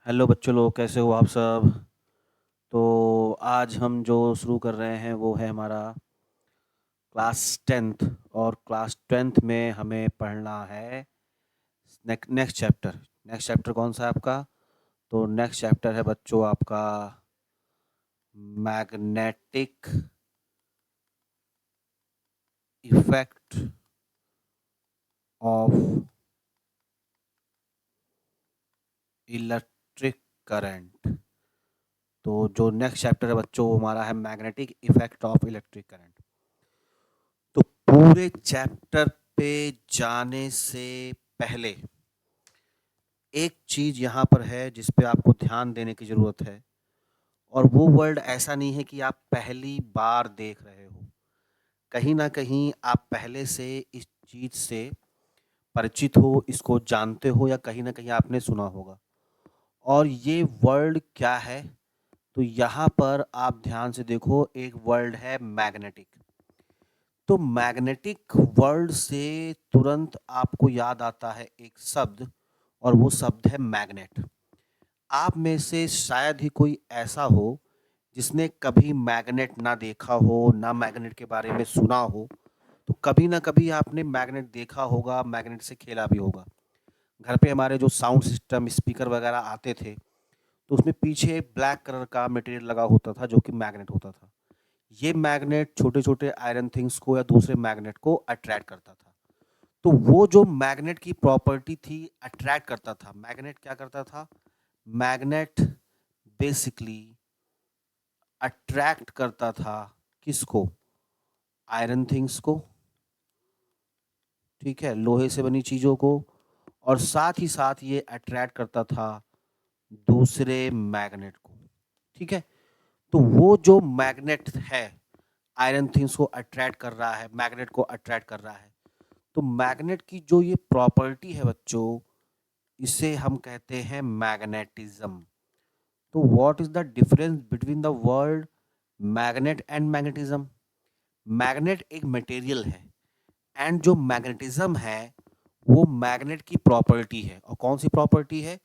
Hello बच्चों लोग, कैसे हो आप सब। तो आज हम जो शुरू कर रहे हैं वो है हमारा क्लास टेंथ। और क्लास टेंथ में हमें पढ़ना है नेक्स्ट चैप्टर कौन सा है आपका। तो नेक्स्ट चैप्टर है बच्चों आपका magnetic effect of electric current. तो जो नेक्स्ट चैप्टर है बच्चों वो हमारा है magnetic effect of electric current. तो पूरे चैप्टर पे जाने से पहले एक चीज यहाँ पर है जिस पे आपको ध्यान देने की जरूरत है। और वो वर्ड ऐसा नहीं है कि आप पहली बार देख रहे हो, कहीं ना कहीं आप पहले से इस चीज से परिचित हो, इसको जानते हो या कहीं ना कहीं आपने सुना होगा। और ये वर्ड क्या है, तो यहाँ पर आप ध्यान से देखो, एक वर्ड है मैग्नेटिक। तो मैग्नेटिक वर्ड से तुरंत आपको याद आता है एक शब्द, और वो शब्द है मैग्नेट। आप में से शायद ही कोई ऐसा हो जिसने कभी मैग्नेट ना देखा हो, ना मैग्नेट के बारे में सुना हो। तो कभी ना कभी आपने मैग्नेट देखा होगा, मैग्नेट से खेला भी होगा। घर पे हमारे जो साउंड सिस्टम स्पीकर वगैरह आते थे, तो उसमें पीछे ब्लैक कलर का मटेरियल लगा होता था जो कि मैग्नेट होता था। ये मैग्नेट छोटे छोटे आयरन थिंग्स को या दूसरे मैग्नेट को अट्रैक्ट करता था। तो वो जो मैग्नेट की प्रॉपर्टी थी, अट्रैक्ट करता था। मैग्नेट क्या करता था? मैग्नेट बेसिकली अट्रैक्ट करता था किसको? आयरन थिंग्स को, ठीक है, लोहे से बनी चीजों को। और साथ ही साथ ये अट्रैक्ट करता था दूसरे मैग्नेट को, ठीक है। तो वो जो मैग्नेट है, आयरन थिंग्स को अट्रैक्ट कर रहा है, मैग्नेट को अट्रैक्ट कर रहा है। तो मैग्नेट की जो ये प्रॉपर्टी है बच्चों, इसे हम कहते हैं मैग्नेटिज्म। तो what is the difference between the word magnet and magnetism? Magnet एक मटेरियल है, एंड जो मैग्नेटिज्म है वो मैग्नेट की प्रॉपर्टी है। और कौन सी प्रॉपर्टी है?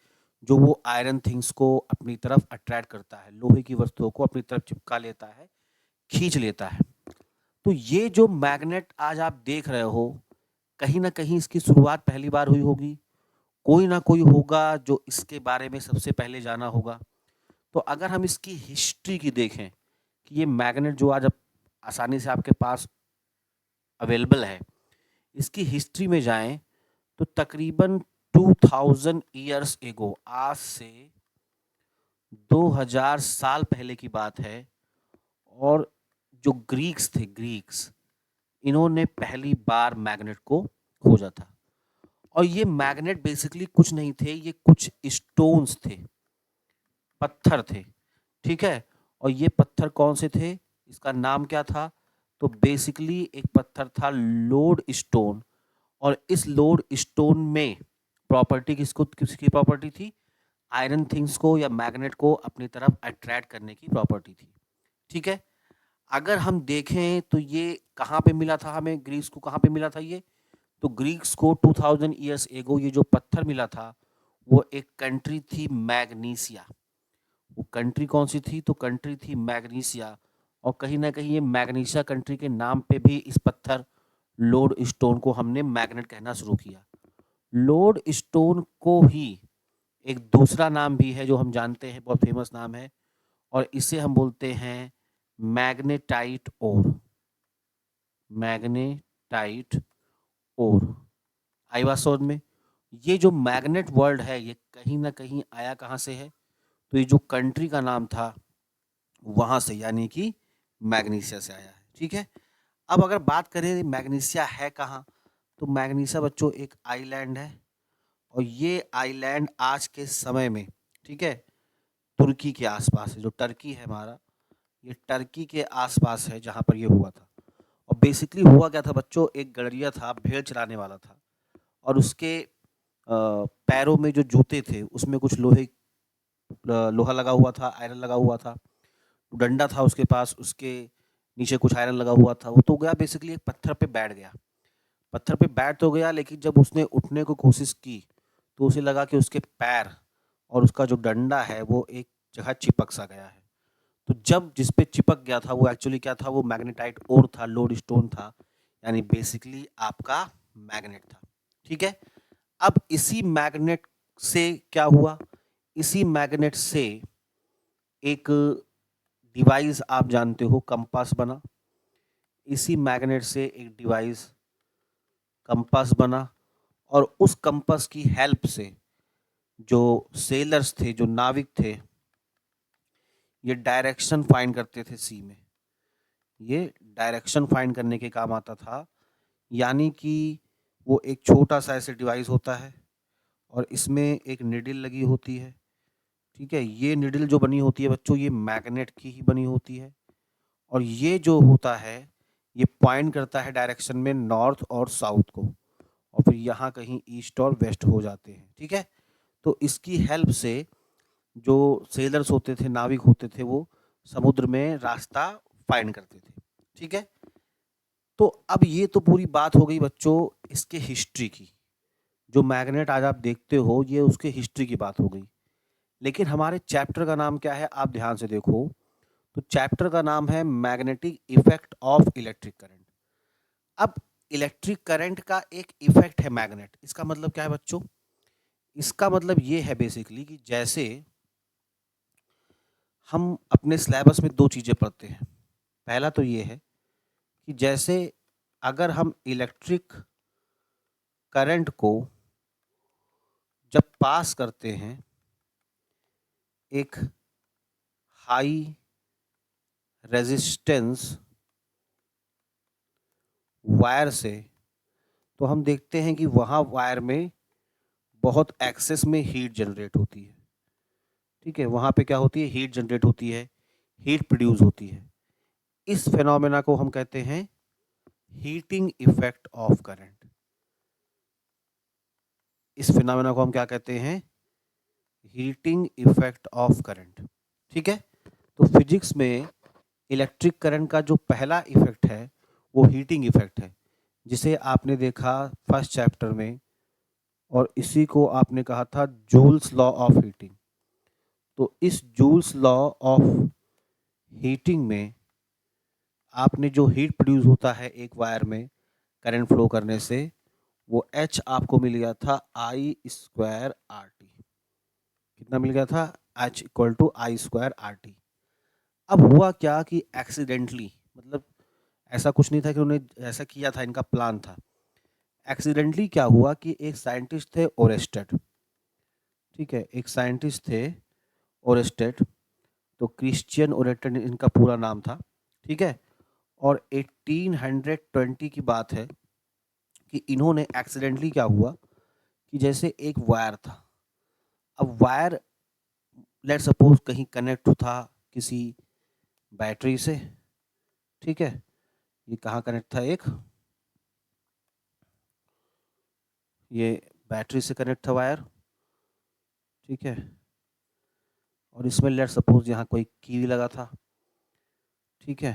जो वो आयरन थिंग्स को अपनी तरफ अट्रैक्ट करता है, लोहे की वस्तुओं को अपनी तरफ चिपका लेता है, खींच लेता है। तो ये जो मैग्नेट आज आप देख रहे हो, कहीं ना कहीं इसकी शुरुआत पहली बार हुई होगी। कोई ना कोई होगा जो इसके बारे में सबसे पहले जाना होगा। तो अगर हम इसकी हिस्ट्री की देखें कि ये मैग्नेट जो आज आसानी से आपके पास अवेलेबल है, इसकी हिस्ट्री में जाएं तो तकरीबन 2000 ईयर्स एगो, आज से 2000 साल पहले की बात है। और जो ग्रीक्स थे, ग्रीक्स, इन्होंने पहली बार मैग्नेट को खोजा था। और ये मैग्नेट बेसिकली कुछ नहीं थे, ये कुछ स्टोन्स थे, पत्थर थे, ठीक है। और ये पत्थर कौन से थे? इसका नाम क्या था? तो बेसिकली एक पत्थर था लोड स्टोन। और इस लोड स्टोन में प्रॉपर्टी किसकी प्रॉपर्टी थी? आयरन थिंग्स को या मैग्नेट को अपनी तरफ अट्रैक्ट करने की प्रॉपर्टी थी, ठीक है। अगर हम देखें तो ये कहाँ पे मिला था हमें, ग्रीक्स को कहाँ पे मिला था ये? तो ग्रीक्स को 2000 ईयर्स एगो ये जो पत्थर मिला था, वो एक कंट्री थी मैग्नीसिया। वो कंट्री कौन सी थी? तो कंट्री थी मैग्नीसिया। और कहीं ना कहीं ये मैग्नीसिया कंट्री के नाम पे भी इस पत्थर लोड स्टोन को हमने मैग्नेट कहना शुरू किया। लोड स्टोन को ही एक दूसरा नाम भी है जो हम जानते हैं, बहुत फेमस नाम है, और इसे हम बोलते हैं मैग्नेटाइट ओर। मैग्नेटाइट ओर आई बात समझ में? ये जो मैग्नेट वर्ड है, ये कहीं ना कहीं आया कहाँ से है? तो ये जो कंट्री का नाम था वहां से, यानी कि मैग्नीसिया से आया है, ठीक है। अब अगर बात करें मैग्नीसिया है कहाँ, तो मैग्नीसिया बच्चों एक आइलैंड है। और ये आइलैंड आज के समय में, ठीक है, तुर्की के आसपास है। जो टर्की है हमारा, ये टर्की के आसपास है जहाँ पर ये हुआ था। और बेसिकली हुआ क्या था बच्चों, एक गडरिया था, भेड़ चराने वाला था। और उसके पैरों में जो जूते थे उसमें कुछ लोहा लगा हुआ था, आयरन लगा हुआ था। डंडा था उसके पास, उसके नीचे कुछ आयरन लगा हुआ था। वो तो गया बेसिकली एक पत्थर पे बैठ गया। पत्थर पे बैठ तो गया, लेकिन जब उसने उठने को कोशिश की तो उसे लगा कि उसके पैर और उसका जो डंडा है वो एक जगह चिपक सा गया है। तो जब जिस पे चिपक गया था वो एक्चुअली क्या था, वो मैग्नेटाइट ओर था, लोड स्टोन था, यानी बेसिकली आपका मैग्नेट था। ठीक है, अब इसी मैग्नेट से क्या हुआ, इसी मैग्नेट से एक डिवाइस आप जानते हो कंपास बना, इसी मैग्नेट से एक डिवाइस कंपास बना, और उस कंपास की हेल्प से जो सेलर्स थे, जो नाविक थे, ये डायरेक्शन फाइंड करते थे सी में। ये डायरेक्शन फाइंड करने के काम आता था, यानी कि वो एक छोटा सा ऐसे डिवाइस होता है और इसमें एक निडल लगी होती है। ठीक है, ये निडल जो बनी होती है बच्चों, ये मैग्नेट की ही बनी होती है, और ये जो होता है ये पॉइंट करता है डायरेक्शन में नॉर्थ और साउथ को, और फिर यहाँ कहीं ईस्ट और वेस्ट हो जाते हैं। ठीक है, तो इसकी हेल्प से जो सेलर्स होते थे, नाविक होते थे, वो समुद्र में रास्ता फाइंड करते थे। ठीक है, तो अब ये तो पूरी बात हो गई बच्चों इसके हिस्ट्री की। जो मैग्नेट आज आप देखते हो ये उसके हिस्ट्री की बात हो गई। लेकिन हमारे चैप्टर का नाम क्या है, आप ध्यान से देखो, तो चैप्टर का नाम है magnetic effect of electric current. अब इलेक्ट्रिक करंट का एक इफेक्ट है मैग्नेट, इसका मतलब क्या है बच्चों, इसका मतलब ये है बेसिकली कि जैसे हम अपने सिलेबस में दो चीज़ें पढ़ते हैं। पहला तो ये है कि जैसे अगर हम इलेक्ट्रिक करंट को जब पास करते हैं एक हाई रेजिस्टेंस वायर से, तो हम देखते हैं कि वहाँ वायर में बहुत एक्सेस में हीट जनरेट होती है। ठीक है, वहाँ पे क्या होती है, हीट जनरेट होती है, हीट प्रोड्यूस होती है। इस फेनोमेना को हम कहते हैं हीटिंग इफेक्ट ऑफ करंट। इस फिनोमेना को हम क्या कहते हैं, हीटिंग इफेक्ट ऑफ करंट। ठीक है, तो फिजिक्स में इलेक्ट्रिक करंट का जो पहला इफेक्ट है वो हीटिंग इफेक्ट है, जिसे आपने देखा फर्स्ट चैप्टर में, और इसी को आपने कहा था जूल्स लॉ ऑफ हीटिंग। तो इस जूल्स लॉ ऑफ हीटिंग में आपने जो हीट प्रोड्यूस होता है एक वायर में करंट फ्लो करने से, वो H आपको मिल गया था आई स्क्वायर आर टी। कितना मिल गया था, H equal to I square R T. अब हुआ क्या कि एक्सीडेंटली, मतलब ऐसा कुछ नहीं था कि उन्होंने ऐसा किया था, इनका प्लान था। एक्सीडेंटली क्या हुआ कि एक साइंटिस्ट थे ओरेस्टेड। ठीक है, एक साइंटिस्ट थे ओरेस्टेड, तो क्रिश्चियन ओरेस्टेड इनका पूरा नाम था। ठीक है, और 1820 की बात है कि इन्होंने एक्सीडेंटली क्या हुआ कि जैसे एक वायर था, अब वायर लेट सपोज कहीं कनेक्ट था किसी बैटरी से। ठीक है, ये कहाँ कनेक्ट था, एक ये बैटरी से कनेक्ट था वायर। ठीक है, और इसमें लेट सपोज यहाँ कोई की लगा था। ठीक है,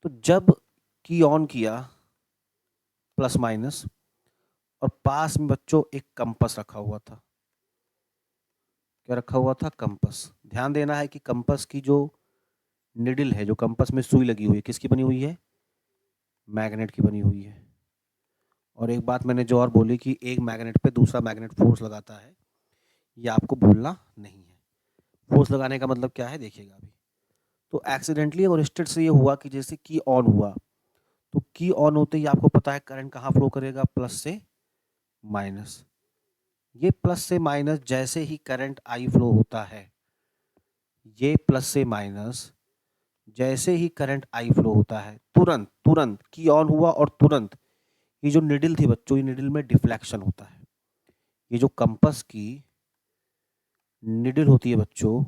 तो जब की ऑन किया प्लस माइनस, और पास में बच्चों एक कंपास रखा हुआ था। क्या रखा हुआ था, कंपास। ध्यान देना है कि कंपास की जो निडल है, जो कंपास में सुई लगी हुई है, किसकी बनी हुई है, मैग्नेट की बनी हुई है। और एक बात मैंने जो और बोली कि एक मैग्नेट पे दूसरा मैग्नेट फोर्स लगाता है, ये आपको भूलना नहीं है। फोर्स लगाने का मतलब क्या है देखिएगा अभी। तो एक्सीडेंटली और स्टेट से ये हुआ कि जैसे की ऑन हुआ, तो की ऑन होते ही आपको पता है करंट कहाँ फ्लो करेगा, प्लस से माइनस। ये प्लस से माइनस जैसे ही करंट आई फ्लो होता है, ये प्लस से माइनस जैसे ही करंट आई फ्लो होता है, तुरंत तुरंत की ऑन हुआ और तुरंत ये जो निडल थी बच्चों, ये निडल में डिफ्लेक्शन होता है। ये जो कंपास की निडल होती है बच्चों,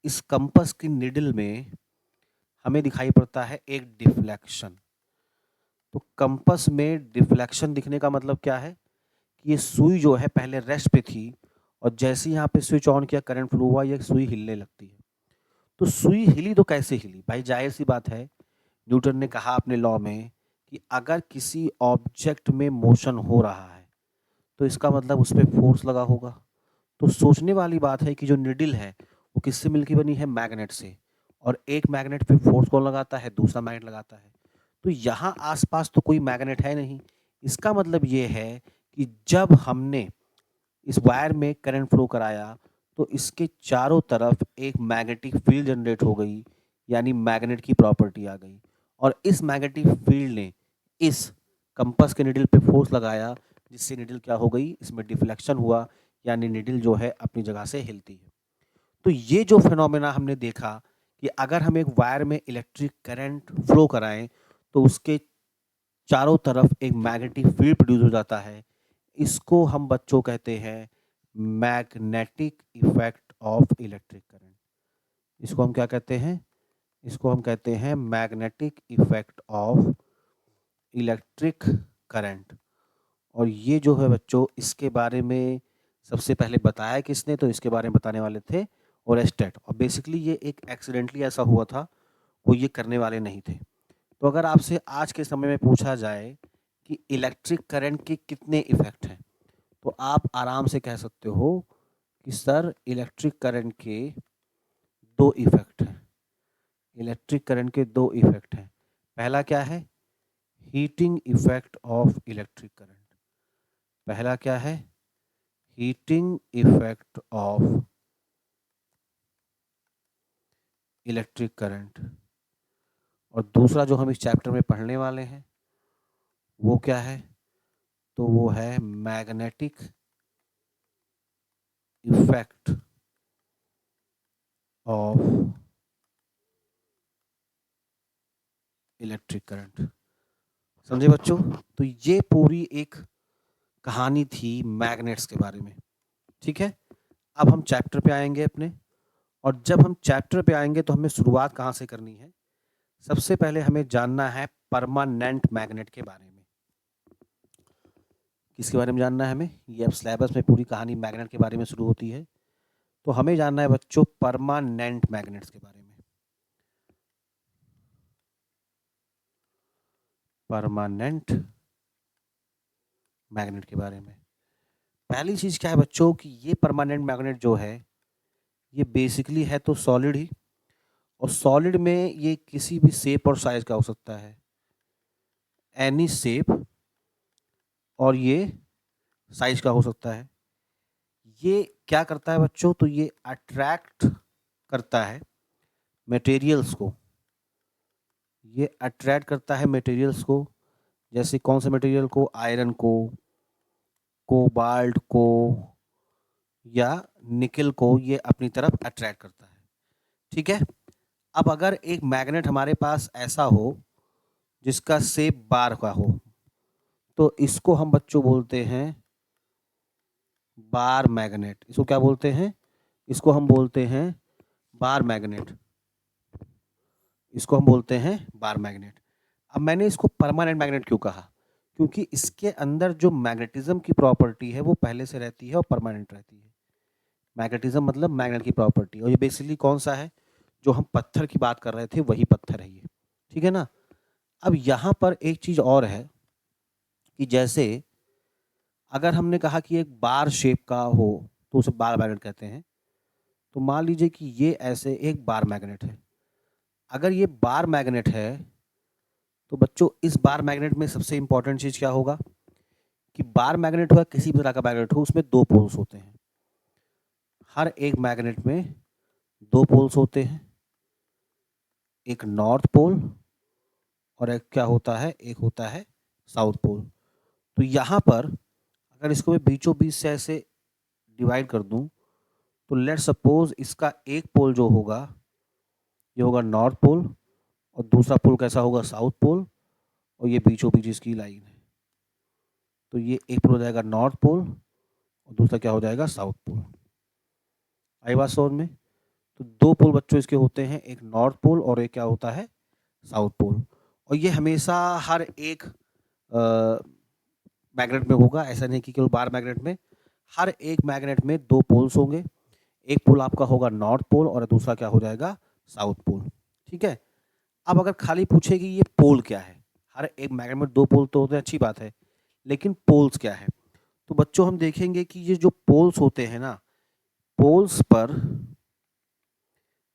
इस कंपास की निडल में हमें दिखाई पड़ता है एक डिफ्लेक्शन। तो कंपास में डिफ्लेक्शन दिखने का मतलब क्या है कि ये सुई जो है पहले रेस्ट पे थी, और जैसे ही यहाँ पे स्विच ऑन किया करंट फ्लो हुआ, ये सुई हिलने लगती है। तो सुई हिली तो कैसे हिली भाई, जाहिर सी बात है, न्यूटन ने कहा अपने लॉ में कि अगर किसी ऑब्जेक्ट में मोशन हो रहा है तो इसका मतलब उस पर फोर्स लगा होगा। तो सोचने वाली बात है कि जो निडल है वो किससे मिलकर बनी है? मैग्नेट से। और एक मैग्नेट पे फोर्स कौन लगाता है? दूसरा मैग्नेट लगाता है। तो यहाँ आसपास तो कोई मैग्नेट है नहीं। इसका मतलब ये है कि जब हमने इस वायर में करंट फ्लो कराया तो इसके चारों तरफ एक मैग्नेटिक फील्ड जनरेट हो गई, यानी मैग्नेट की प्रॉपर्टी आ गई। और इस मैग्नेटिक फील्ड ने इस कंपास के निडल पे फोर्स लगाया, जिससे निडल क्या हो गई? इसमें डिफ्लेक्शन हुआ, यानी निडल जो है अपनी जगह से हिलती है। तो ये जो फिनोमेना हमने देखा कि अगर हम एक वायर में इलेक्ट्रिक करंट फ्लो कराएं तो उसके चारों तरफ एक मैग्नेटिक फील्ड प्रोड्यूस हो जाता है। इसको हम बच्चों कहते हैं magnetic effect of electric current. इसको हम क्या कहते हैं? इसको हम कहते हैं magnetic effect of electric current. और ये जो है बच्चों, इसके बारे में सबसे पहले बताया किसने? तो इसके बारे में बताने वाले थे ओरेस्टेड। और बेसिकली ये एक एक्सीडेंटली ऐसा हुआ था, वो ये करने वाले नहीं थे। तो अगर आपसे आज के समय में पूछा जाए कि इलेक्ट्रिक करंट के कितने इफेक्ट हैं, तो आप आराम से कह सकते हो कि सर इलेक्ट्रिक करंट के 2 इफेक्ट हैं। इलेक्ट्रिक करंट के 2 इफेक्ट हैं। पहला क्या है? Heating effect of electric current. पहला क्या है? Heating effect of electric current. और दूसरा जो हम इस चैप्टर में पढ़ने वाले हैं वो क्या है? तो वो है magnetic effect of electric current. समझे बच्चों? तो ये पूरी एक कहानी थी मैग्नेट्स के बारे में। ठीक है, अब हम चैप्टर पे आएंगे अपने। और जब हम चैप्टर पे आएंगे तो हमें शुरुआत कहाँ से करनी है? सबसे पहले हमें जानना है परमानेंट मैग्नेट के बारे में। किसके बारे में जानना है हमें? ये अब सिलेबस में पूरी कहानी मैग्नेट के बारे में शुरू होती है, तो हमें जानना है बच्चों परमानेंट मैग्नेट्स के बारे में। परमानेंट मैग्नेट के बारे में पहली चीज क्या है बच्चों कि ये परमानेंट मैग्नेट जो है ये बेसिकली है तो सॉलिड ही। और सॉलिड में ये किसी भी शेप और साइज का हो सकता है, एनी शेप, और ये साइज का हो सकता है। ये क्या करता है बच्चों? तो ये अट्रैक्ट करता है मटेरियल्स को। ये अट्रैक्ट करता है मटेरियल्स को। जैसे कौन से मटेरियल को? आयरन को, कोबाल्ट को या निकल को ये अपनी तरफ अट्रैक्ट करता है। ठीक है, अब अगर एक मैग्नेट हमारे पास ऐसा हो जिसका शेप बार का हो, तो इसको हम बच्चों बोलते हैं बार मैग्नेट। इसको क्या बोलते हैं? इसको हम बोलते हैं बार मैग्नेट। इसको हम बोलते हैं बार मैग्नेट। अब मैंने इसको परमानेंट मैग्नेट क्यों कहा? क्योंकि इसके अंदर जो मैग्नेटिज्म की प्रॉपर्टी है वो पहले से रहती है और परमानेंट रहती है। मैग्नेटिज्म मतलब मैग्नेट की प्रॉपर्टी, और ये बेसिकली कौन सा है? जो हम पत्थर की बात कर रहे थे वही पत्थर है ये। ठीक है ना? अब यहाँ पर एक चीज और है कि जैसे अगर हमने कहा कि एक बार शेप का हो तो उसे बार मैग्नेट कहते हैं। तो मान लीजिए कि ये ऐसे एक बार मैग्नेट है। अगर ये बार मैग्नेट है तो बच्चों इस बार मैग्नेट में सबसे इंपॉर्टेंट चीज क्या होगा कि बार मैग्नेट हो या किसी भी तरह का मैग्नेट हो, उसमें 2 पोल्स होते हैं। हर एक मैग्नेट में 2 पोल्स होते हैं, एक नॉर्थ पोल और एक क्या होता है? एक होता है साउथ पोल। तो यहाँ पर अगर इसको मैं बीचों बीच से ऐसे डिवाइड कर दूं तो लेट सपोज इसका एक पोल जो होगा ये होगा नॉर्थ पोल, और दूसरा पोल कैसा होगा? साउथ पोल, और ये बीचों बीच इसकी लाइन है। तो ये एक पोल हो जाएगा नॉर्थ पोल और दूसरा क्या हो जाएगा? साउथ पोल। आई बात समझ में? तो 2 पोल बच्चों इसके होते हैं, एक नॉर्थ पोल और एक क्या होता है? South pole. और ये हमेशा हर एक मैग्नेट में होगा, ऐसा नहीं कि केवल बार मैग्नेट में। हर एक मैग्नेट में 2 पोल्स होंगे, एक पोल आपका होगा नॉर्थ पोल और दूसरा क्या हो जाएगा? South pole. ठीक है, अब अगर खाली पूछे कि ये पोल क्या है, हर एक मैग्नेट में 2 पोल तो होते हैं, अच्छी बात है, लेकिन पोल्स क्या है? तो बच्चों हम देखेंगे कि ये जो पोल्स होते हैं ना, पोल्स पर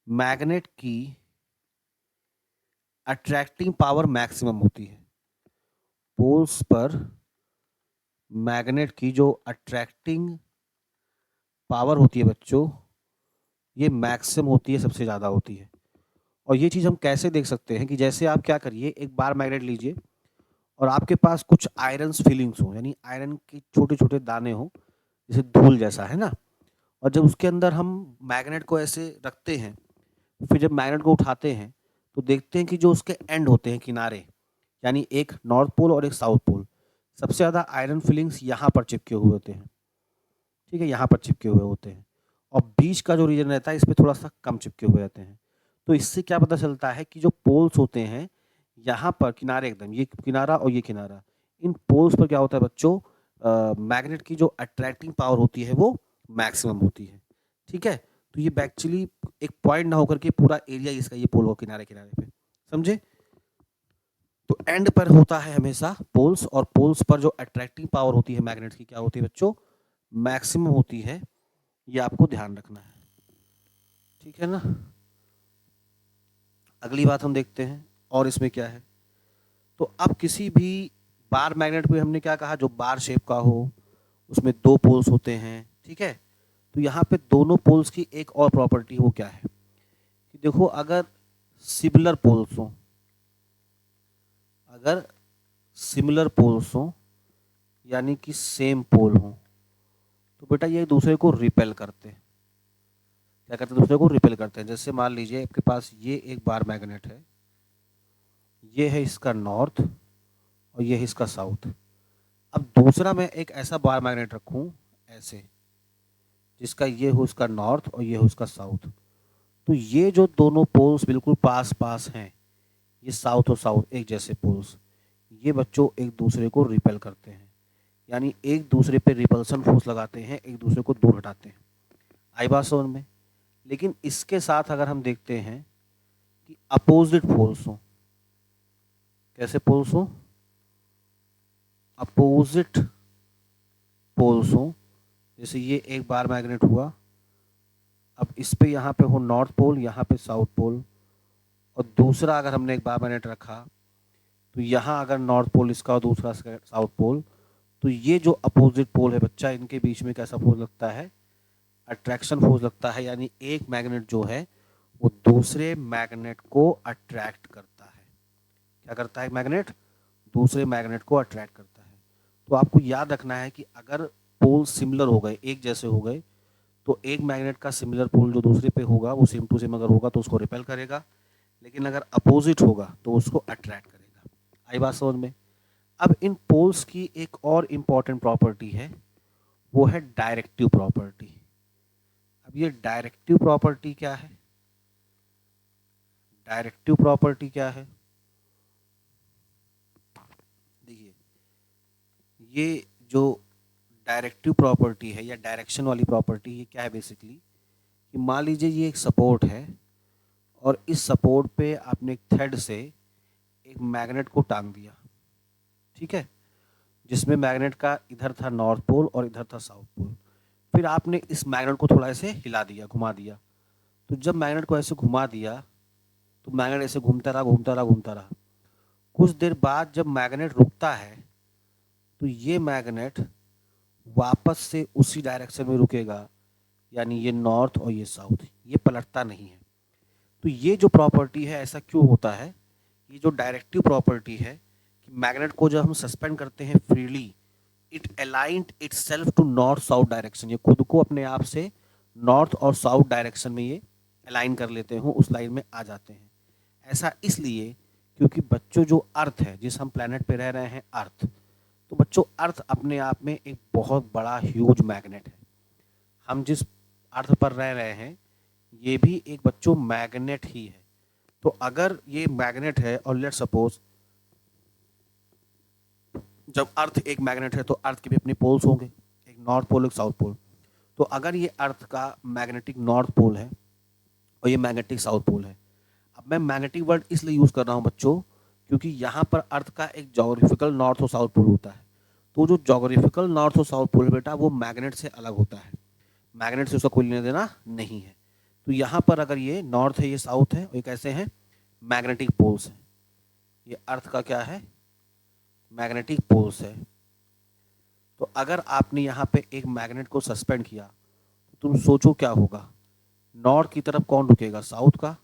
मैग्नेट की अट्रैक्टिंग पावर मैक्सिमम होती है। पोल्स पर मैग्नेट की जो अट्रैक्टिंग पावर होती है बच्चों, ये मैक्सिमम होती है, सबसे ज़्यादा होती है। और ये चीज़ हम कैसे देख सकते हैं कि जैसे आप क्या करिए, एक बार मैग्नेट लीजिए और आपके पास कुछ आयरन्स फिलिंग्स हो, यानी आयरन के छोटे छोटे दाने हो, जैसे धूल जैसा, है ना। और जब उसके अंदर हम मैग्नेट को ऐसे रखते हैं, फिर जब मैग्नेट को उठाते हैं तो देखते हैं कि जो उसके एंड होते हैं, किनारे, यानी एक नॉर्थ पोल और एक साउथ पोल, सबसे ज़्यादा आयरन फिलिंग्स यहाँ पर चिपके हुए होते हैं। ठीक है, यहाँ पर चिपके हुए होते हैं। और बीच का जो रीजन रहता है, इस पे थोड़ा सा कम चिपके हुए रहते हैं। तो इससे क्या पता चलता है कि जो पोल्स होते हैं यहाँ पर किनारे, एकदम ये किनारा और ये किनारा, इन पोल्स पर क्या होता है बच्चों, मैग्नेट की जो अट्रैक्टिंग पावर होती है वो मैक्सिमम होती है। ठीक है, तो ये एक्चुअली एक पॉइंट ना होकर के पूरा एरिया इसका ये पोल हो किनारे किनारे पे, समझे। तो एंड पर होता है हमेशा पोल्स, और पोल्स पर जो अट्रैक्टिंग पावर होती है मैग्नेट की, क्या होती है बच्चों, मैक्सिमम होती है। ये आपको ध्यान रखना है, ठीक है ना। अगली बात हम देखते हैं, और इसमें क्या है। तो अब किसी भी बार मैग्नेट पे हमने क्या कहा, जो बार शेप का हो, उसमें दो पोल्स होते हैं, ठीक है। तो यहाँ पे दोनों पोल्स की एक और प्रॉपर्टी, वो क्या है कि देखो, अगर सिमिलर पोल्स हो, अगर सिमिलर पोल्स हो यानी कि सेम पोल हो, तो बेटा ये एक दूसरे को रिपेल करते हैं। क्या करते हैं, दूसरे को रिपेल करते हैं। जैसे मान लीजिए आपके पास ये एक बार मैग्नेट है, ये है इसका नॉर्थ और ये है इसका साउथ। अब दूसरा मैं एक ऐसा बार मैग्नेट रखूं ऐसे, जिसका ये हो उसका नॉर्थ और ये हो उसका साउथ। तो ये जो दोनों पोल्स बिल्कुल पास पास हैं, ये साउथ और साउथ एक जैसे पोल्स, ये बच्चों एक दूसरे को रिपेल करते हैं, यानी एक दूसरे पे रिपल्सन फोर्स लगाते हैं, एक दूसरे को दूर हटाते हैं। आई बात समझ में। लेकिन इसके साथ अगर हम देखते हैं कि अपोजिट पोल्स हो, कैसे पोल्स हो, अपोजिट पोल्स हो, जैसे ये एक बार मैग्नेट हुआ, अब इस पे यहाँ पे हो नॉर्थ पोल, यहाँ पे साउथ पोल, और दूसरा अगर हमने एक बार मैग्नेट रखा, तो यहाँ अगर नॉर्थ पोल इसका और दूसरा साउथ पोल, तो ये जो अपोजिट पोल है बच्चा, इनके बीच में कैसा फोर्स लगता है, अट्रैक्शन फोर्स लगता है। यानी एक मैग्नेट जो है वो दूसरे मैग्नेट को अट्रैक्ट करता है। क्या करता है, मैग्नेट दूसरे मैग्नेट को अट्रैक्ट करता है। तो आपको याद रखना है कि अगर पोल सिमिलर हो गए, एक जैसे हो गए, तो एक मैग्नेट का सिमिलर पोल जो दूसरे पे होगा वो सेम टू सेम अगर होगा तो उसको रिपेल करेगा, लेकिन अगर अपोजिट होगा तो उसको अट्रैक्ट करेगा। आई बात समझ में। अब इन पोल्स की एक और इम्पॉर्टेंट प्रॉपर्टी है, वो है डायरेक्टिव प्रॉपर्टी। अब ये डायरेक्टिव प्रॉपर्टी क्या है, डायरेक्टिव प्रॉपर्टी क्या है, देखिए, ये जो डायरेक्टिव प्रॉपर्टी है या डायरेक्शन वाली प्रॉपर्टी, ये क्या है बेसिकली, कि मान लीजिए ये एक सपोर्ट है और इस सपोर्ट पे आपने एक थ्रेड से एक मैग्नेट को टांग दिया, ठीक है, जिसमें मैग्नेट का इधर था नॉर्थ पोल और इधर था साउथ पोल। फिर आपने इस मैग्नेट को थोड़ा ऐसे हिला दिया, घुमा दिया। तो जब मैग्नेट को ऐसे घुमा दिया तो मैग्नेट ऐसे घूमता रहा घूमता रहा घूमता रहा। कुछ देर बाद जब मैग्नेट रुकता है तो ये मैग्नेट वापस से उसी डायरेक्शन में रुकेगा, यानी ये नॉर्थ और ये साउथ, ये पलटता नहीं है। तो ये जो प्रॉपर्टी है, ऐसा क्यों होता है, ये जो डायरेक्टिव प्रॉपर्टी है कि मैग्नेट को जब हम सस्पेंड करते हैं freely, it aligned itself to north south direction, ये खुद को अपने आप से नॉर्थ और साउथ डायरेक्शन में ये अलाइन कर लेते हैं, उस लाइन में आ जाते हैं। ऐसा इसलिए क्योंकि बच्चों जो अर्थ है, जिस हम प्लेनेट पे रह रहे हैं, अर्थ, तो बच्चों अर्थ अपने आप में एक बहुत बड़ा ह्यूज मैग्नेट है। हम जिस अर्थ पर रह रहे हैं ये भी एक बच्चों मैग्नेट ही है। तो अगर ये मैग्नेट है और लेट्स सपोज जब अर्थ एक मैग्नेट है तो अर्थ के भी अपने पोल्स होंगे, एक नॉर्थ पोल एक साउथ पोल। तो अगर ये अर्थ का मैग्नेटिक नॉर्थ पोल है और ये मैग्नेटिक साउथ पोल है, अब मैं मैग्नेटिक वर्ड इसलिए यूज कर रहा हूँ बच्चों क्योंकि यहाँ पर अर्थ का एक जोग्राफिकल नॉर्थ और साउथ पोल होता है। तो जो जोग्राफिकल नॉर्थ और साउथ पोल बेटा वो मैग्नेट से अलग होता है। मैग्नेट से उसका कोई लेना देना नहीं है। तो यहाँ पर अगर ये नॉर्थ है, ये साउथ है, और ये कैसे हैं, मैग्नेटिक पोल्स हैं। ये अर्थ का क्या है, मैग्नेटिक पोल्स है। तो अगर आपने यहाँ पे एक मैग्नेट को सस्पेंड किया तो तुम सोचो क्या होगा, नॉर्थ की तरफ कौन रुकेगा, साउथ का,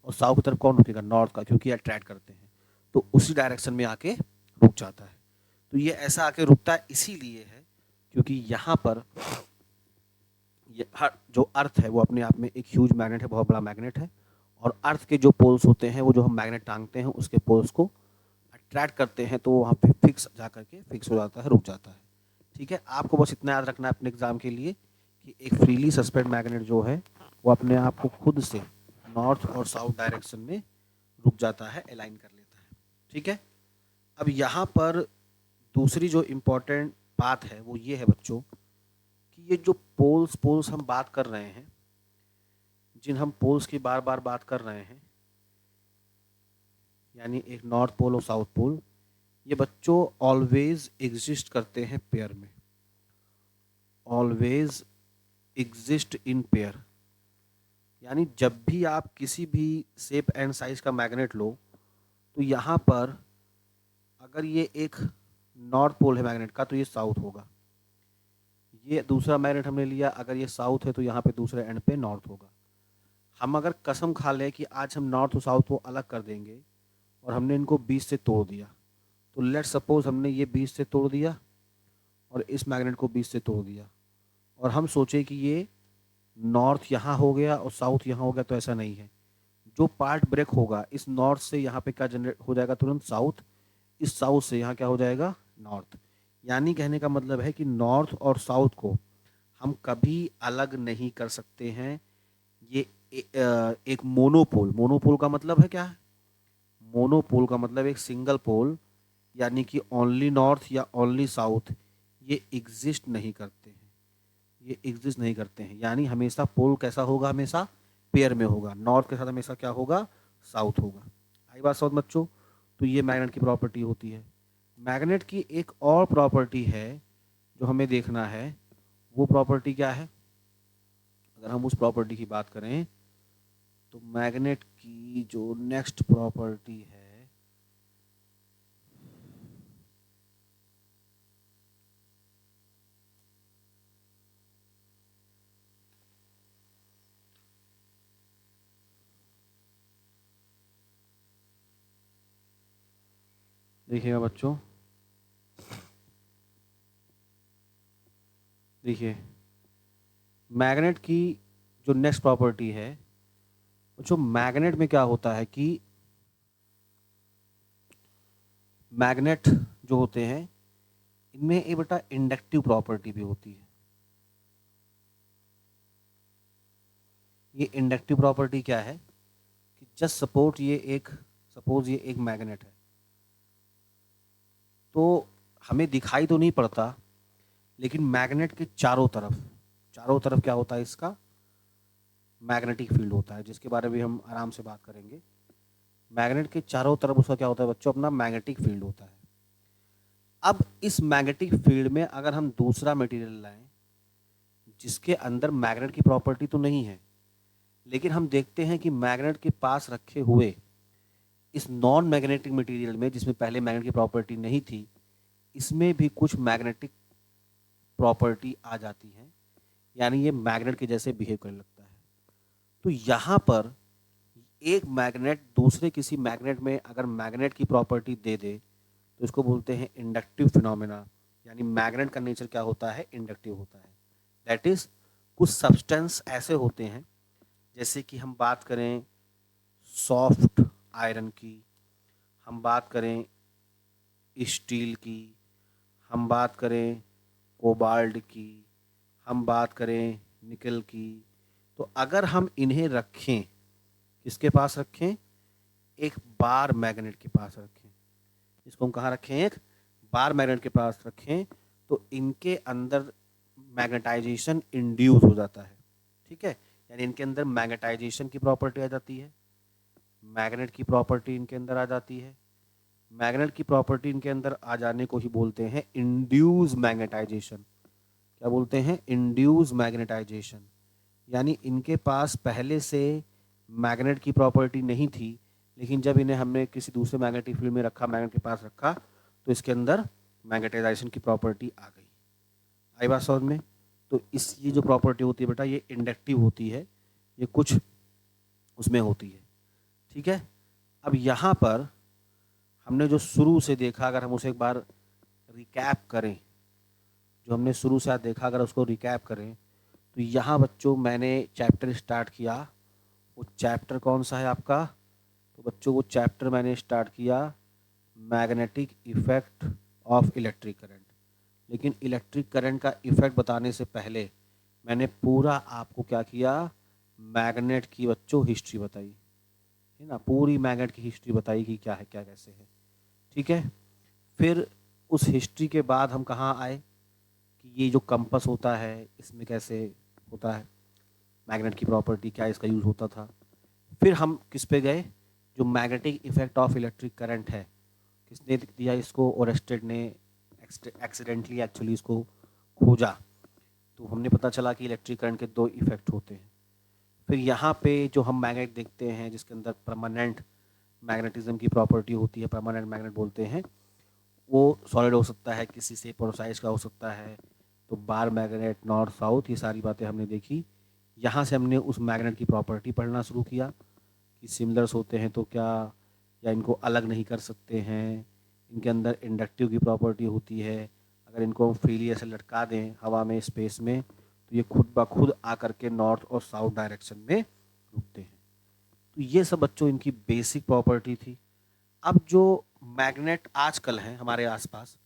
और साउथ की तरफ कौन रुकेगा, नॉर्थ का, क्योंकि अट्रैक्ट करते हैं तो उसी डायरेक्शन में आके रुक जाता है। तो ये ऐसा आके रुकता है इसीलिए है क्योंकि यहाँ पर ये हर जो अर्थ है वो अपने आप में एक ह्यूज मैग्नेट है, बहुत बड़ा मैग्नेट है, और अर्थ के जो पोल्स होते हैं वो जो हम मैग्नेट टांगते हैं उसके पोल्स को अट्रैक्ट करते हैं, तो वहाँ पे फिक्स जा करके फिक्स हो जाता है, रुक जाता है। ठीक है, आपको बस इतना याद रखना है अपने एग्जाम के लिए कि एक फ्रीली सस्पेंड मैग्नेट जो है वो अपने आप को खुद से नॉर्थ और साउथ डायरेक्शन में रुक जाता है, अलाइन कर लेता है। ठीक है, अब यहाँ पर दूसरी जो इम्पोर्टेंट बात है वो ये है बच्चों कि ये जो पोल्स हम बात कर रहे हैं, जिन हम पोल्स की बार बार बात कर रहे हैं, यानी एक नॉर्थ पोल और साउथ पोल, ये बच्चों ऑलवेज एग्जिस्ट करते हैं पेयर में, ऑलवेज एग्जिस्ट इन पेयर। यानी जब भी आप किसी भी शेप एंड साइज का मैग्नेट लो तो यहाँ पर अगर ये एक नॉर्थ पोल है मैग्नेट का तो ये साउथ होगा, ये दूसरा मैग्नेट हमने लिया अगर ये साउथ है तो यहाँ पे दूसरे एंड पे नॉर्थ होगा। हम अगर कसम खा लें कि आज हम नॉर्थ और साउथ को अलग कर देंगे और हमने इनको 20 से तोड़ दिया, तो लेट सपोज हमने ये 20 से तोड़ दिया और इस मैग्नेट को 20 से तोड़ दिया, और हम सोचे कि ये नॉर्थ यहाँ हो गया और साउथ यहाँ हो गया, तो ऐसा नहीं है। जो पार्ट ब्रेक होगा इस नॉर्थ से यहाँ पे क्या जनरेट हो जाएगा तुरंत, साउथ, इस साउथ से यहाँ क्या हो जाएगा, नॉर्थ। यानी कहने का मतलब है कि नॉर्थ और साउथ को हम कभी अलग नहीं कर सकते हैं। ये एक मोनोपोल, मोनोपोल का मतलब है क्या है, मोनोपोल का मतलब एक सिंगल पोल, यानी कि ओनली नॉर्थ या ओनली साउथ, ये एग्जिस्ट नहीं करते हैं, ये एग्जिस्ट नहीं करते हैं। यानी हमेशा पोल कैसा होगा, हमेशा पेयर में होगा, नॉर्थ के साथ हमेशा क्या होगा, साउथ होगा। आई बात समझ बच्चों। तो ये मैग्नेट की प्रॉपर्टी होती है। मैग्नेट की एक और प्रॉपर्टी है जो हमें देखना है, वो प्रॉपर्टी क्या है, अगर हम उस प्रॉपर्टी की बात करें तो मैग्नेट की जो नेक्स्ट प्रॉपर्टी है देखिएगा बच्चों, देखिए मैग्नेट की जो नेक्स्ट प्रॉपर्टी है, जो मैग्नेट में क्या होता है कि मैग्नेट जो होते हैं इनमें एक बेटा इंडक्टिव प्रॉपर्टी भी होती है। ये इंडक्टिव प्रॉपर्टी क्या है कि जस्ट सपोज ये एक मैग्नेट है, तो हमें दिखाई तो नहीं पड़ता, लेकिन मैग्नेट के चारों तरफ क्या होता है, इसका मैग्नेटिक फील्ड होता है, जिसके बारे में हम आराम से बात करेंगे। मैग्नेट के चारों तरफ उसका क्या होता है बच्चों, अपना मैग्नेटिक फील्ड होता है। अब इस मैग्नेटिक फील्ड में अगर हम दूसरा मटेरियल लाएं जिसके अंदर मैग्नेट की प्रॉपर्टी तो नहीं है, लेकिन हम देखते हैं कि मैग्नेट के पास रखे हुए इस नॉन मैग्नेटिक मटेरियल में, जिसमें पहले मैग्नेट की प्रॉपर्टी नहीं थी, इसमें भी कुछ मैग्नेटिक प्रॉपर्टी आ जाती है, यानी ये मैग्नेट के जैसे बिहेव करने लगता है। तो यहाँ पर एक मैग्नेट दूसरे किसी मैग्नेट में अगर मैग्नेट की प्रॉपर्टी दे दे तो इसको बोलते हैं इंडक्टिव फिनोमेना, यानी मैग्नेट का नेचर क्या होता है, इंडक्टिव होता है। दैट इज कुछ सब्सटेंस ऐसे होते हैं, जैसे कि हम बात करें सॉफ्ट आयरन की, हम बात करें स्टील की, हम बात करें कोबाल्ट की, हम बात करें निकल की, तो अगर हम इन्हें रखें, किसके पास रखें, एक बार मैग्नेट के पास रखें, इसको हम कहाँ रखें, एक बार मैग्नेट के पास रखें, तो इनके अंदर मैग्नेटाइजेशन इंड्यूस हो जाता है। ठीक है, यानी इनके अंदर मैग्नेटाइजेशन की प्रॉपर्टी आ जाती है, मैग्नेट की प्रॉपर्टी इनके अंदर आ जाती है। मैग्नेट की प्रॉपर्टी इनके अंदर आ जाने को ही बोलते हैं इंड्यूस मैग्नेटाइजेशन। क्या बोलते हैं, इंड्यूस मैग्नेटाइजेशन, यानी इनके पास पहले से मैग्नेट की प्रॉपर्टी नहीं थी, लेकिन जब इन्हें हमने किसी दूसरे मैग्नेटिक फील्ड में रखा, मैग्नेट के पास रखा, तो इसके अंदर मैग्नेटाइजेशन की प्रॉपर्टी आ गई। आई बात समझ में? तो इस ये जो प्रॉपर्टी होती है बेटा, ये इंडक्टिव होती है, ये कुछ उसमें होती है। ठीक है, अब यहाँ पर हमने जो शुरू से देखा, अगर हम उसे एक बार रिकैप करें, जो हमने शुरू से आज देखा अगर उसको रिकैप करें, तो यहाँ बच्चों मैंने चैप्टर स्टार्ट किया। वो चैप्टर कौन सा है आपका? तो बच्चों वो चैप्टर मैंने स्टार्ट किया magnetic effect of electric current. लेकिन इलेक्ट्रिक करंट का इफेक्ट बताने से पहले मैंने पूरा आपको क्या किया, मैग्नेट की बच्चों हिस्ट्री बताई है ना, पूरी मैग्नेट की हिस्ट्री बताई कि क्या है, क्या कैसे है। ठीक है, फिर उस हिस्ट्री के बाद हम कहाँ आए कि ये जो कंपास होता है इसमें कैसे होता है, मैग्नेट की प्रॉपर्टी क्या, इसका यूज़ होता था। फिर हम किस पे गए, जो magnetic effect of electric current है, किसने दिया इसको, ओरेस्टेड ने एक्सीडेंटली एक्चुअली इसको खोजा। तो हमने पता चला कि इलेक्ट्रिक करंट के दो इफेक्ट होते हैं। फिर यहाँ पे जो हम मैग्नेट देखते हैं जिसके अंदर परमानेंट मैग्नेटिज्म की प्रॉपर्टी होती है, परमानेंट मैग्नेट बोलते हैं, वो सॉलिड हो सकता है, किसी शेप और साइज का हो सकता है। तो बार मैग्नेट, नॉर्थ साउथ, ये सारी बातें हमने देखी। यहाँ से हमने उस मैग्नेट की प्रॉपर्टी पढ़ना शुरू किया कि सिमिलर्स होते हैं तो क्या, या इनको अलग नहीं कर सकते हैं, इनके अंदर इंडक्टिव की प्रॉपर्टी होती है, अगर इनको हम फ्रीली ऐसे लटका दें हवा में, स्पेस में, तो ये खुद ब खुद आकर के नॉर्थ और साउथ डायरेक्शन में रुकते हैं। तो ये सब बच्चों इनकी बेसिक प्रॉपर्टी थी। अब जो मैग्नेट आजकल हैं हमारे आसपास,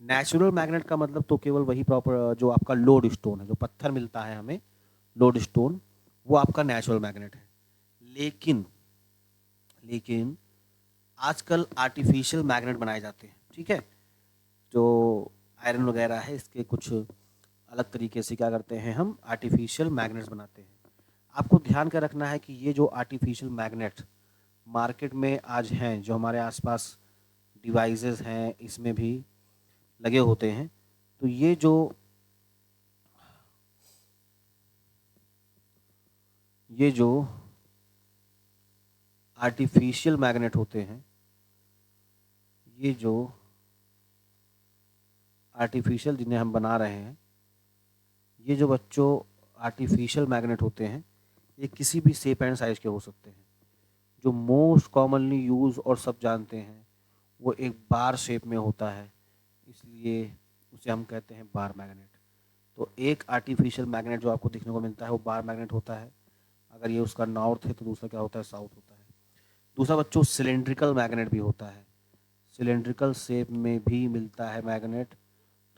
नेचुरल मैग्नेट का मतलब तो केवल वही प्रॉपर जो आपका लोड स्टोन है, जो पत्थर मिलता है हमें लोड स्टोन, वो आपका नेचुरल मैग्नेट है। लेकिन लेकिन आजकल आर्टिफिशियल मैग्नेट बनाए जाते हैं। ठीक है, जो आयरन वगैरह है इसके कुछ अलग तरीके से क्या करते हैं, हम आर्टिफिशियल मैग्नेट्स बनाते हैं। आपको ध्यान क्या रखना है कि ये जो आर्टिफिशियल मैग्नेट मार्केट में आज हैं, जो हमारे आसपास डिवाइसेस हैं इसमें भी लगे होते हैं, तो ये जो आर्टिफिशियल मैग्नेट होते हैं, ये जो आर्टिफिशियल जिन्हें हम बना रहे हैं, ये जो बच्चों आर्टिफिशियल मैग्नेट होते हैं, ये किसी भी शेप एंड साइज के हो सकते हैं। जो मोस्ट कॉमनली यूज़ और सब जानते हैं वो एक बार शेप में होता है, इसलिए उसे हम कहते हैं बार मैग्नेट। तो एक आर्टिफिशियल मैग्नेट जो आपको देखने को मिलता है वो बार मैग्नेट होता है। अगर ये उसका नॉर्थ है तो दूसरा क्या होता है, साउथ होता है। दूसरा बच्चों सिलेंड्रिकल मैग्नेट भी होता है, सिलेंड्रिकल शेप में भी मिलता है मैग्नेट।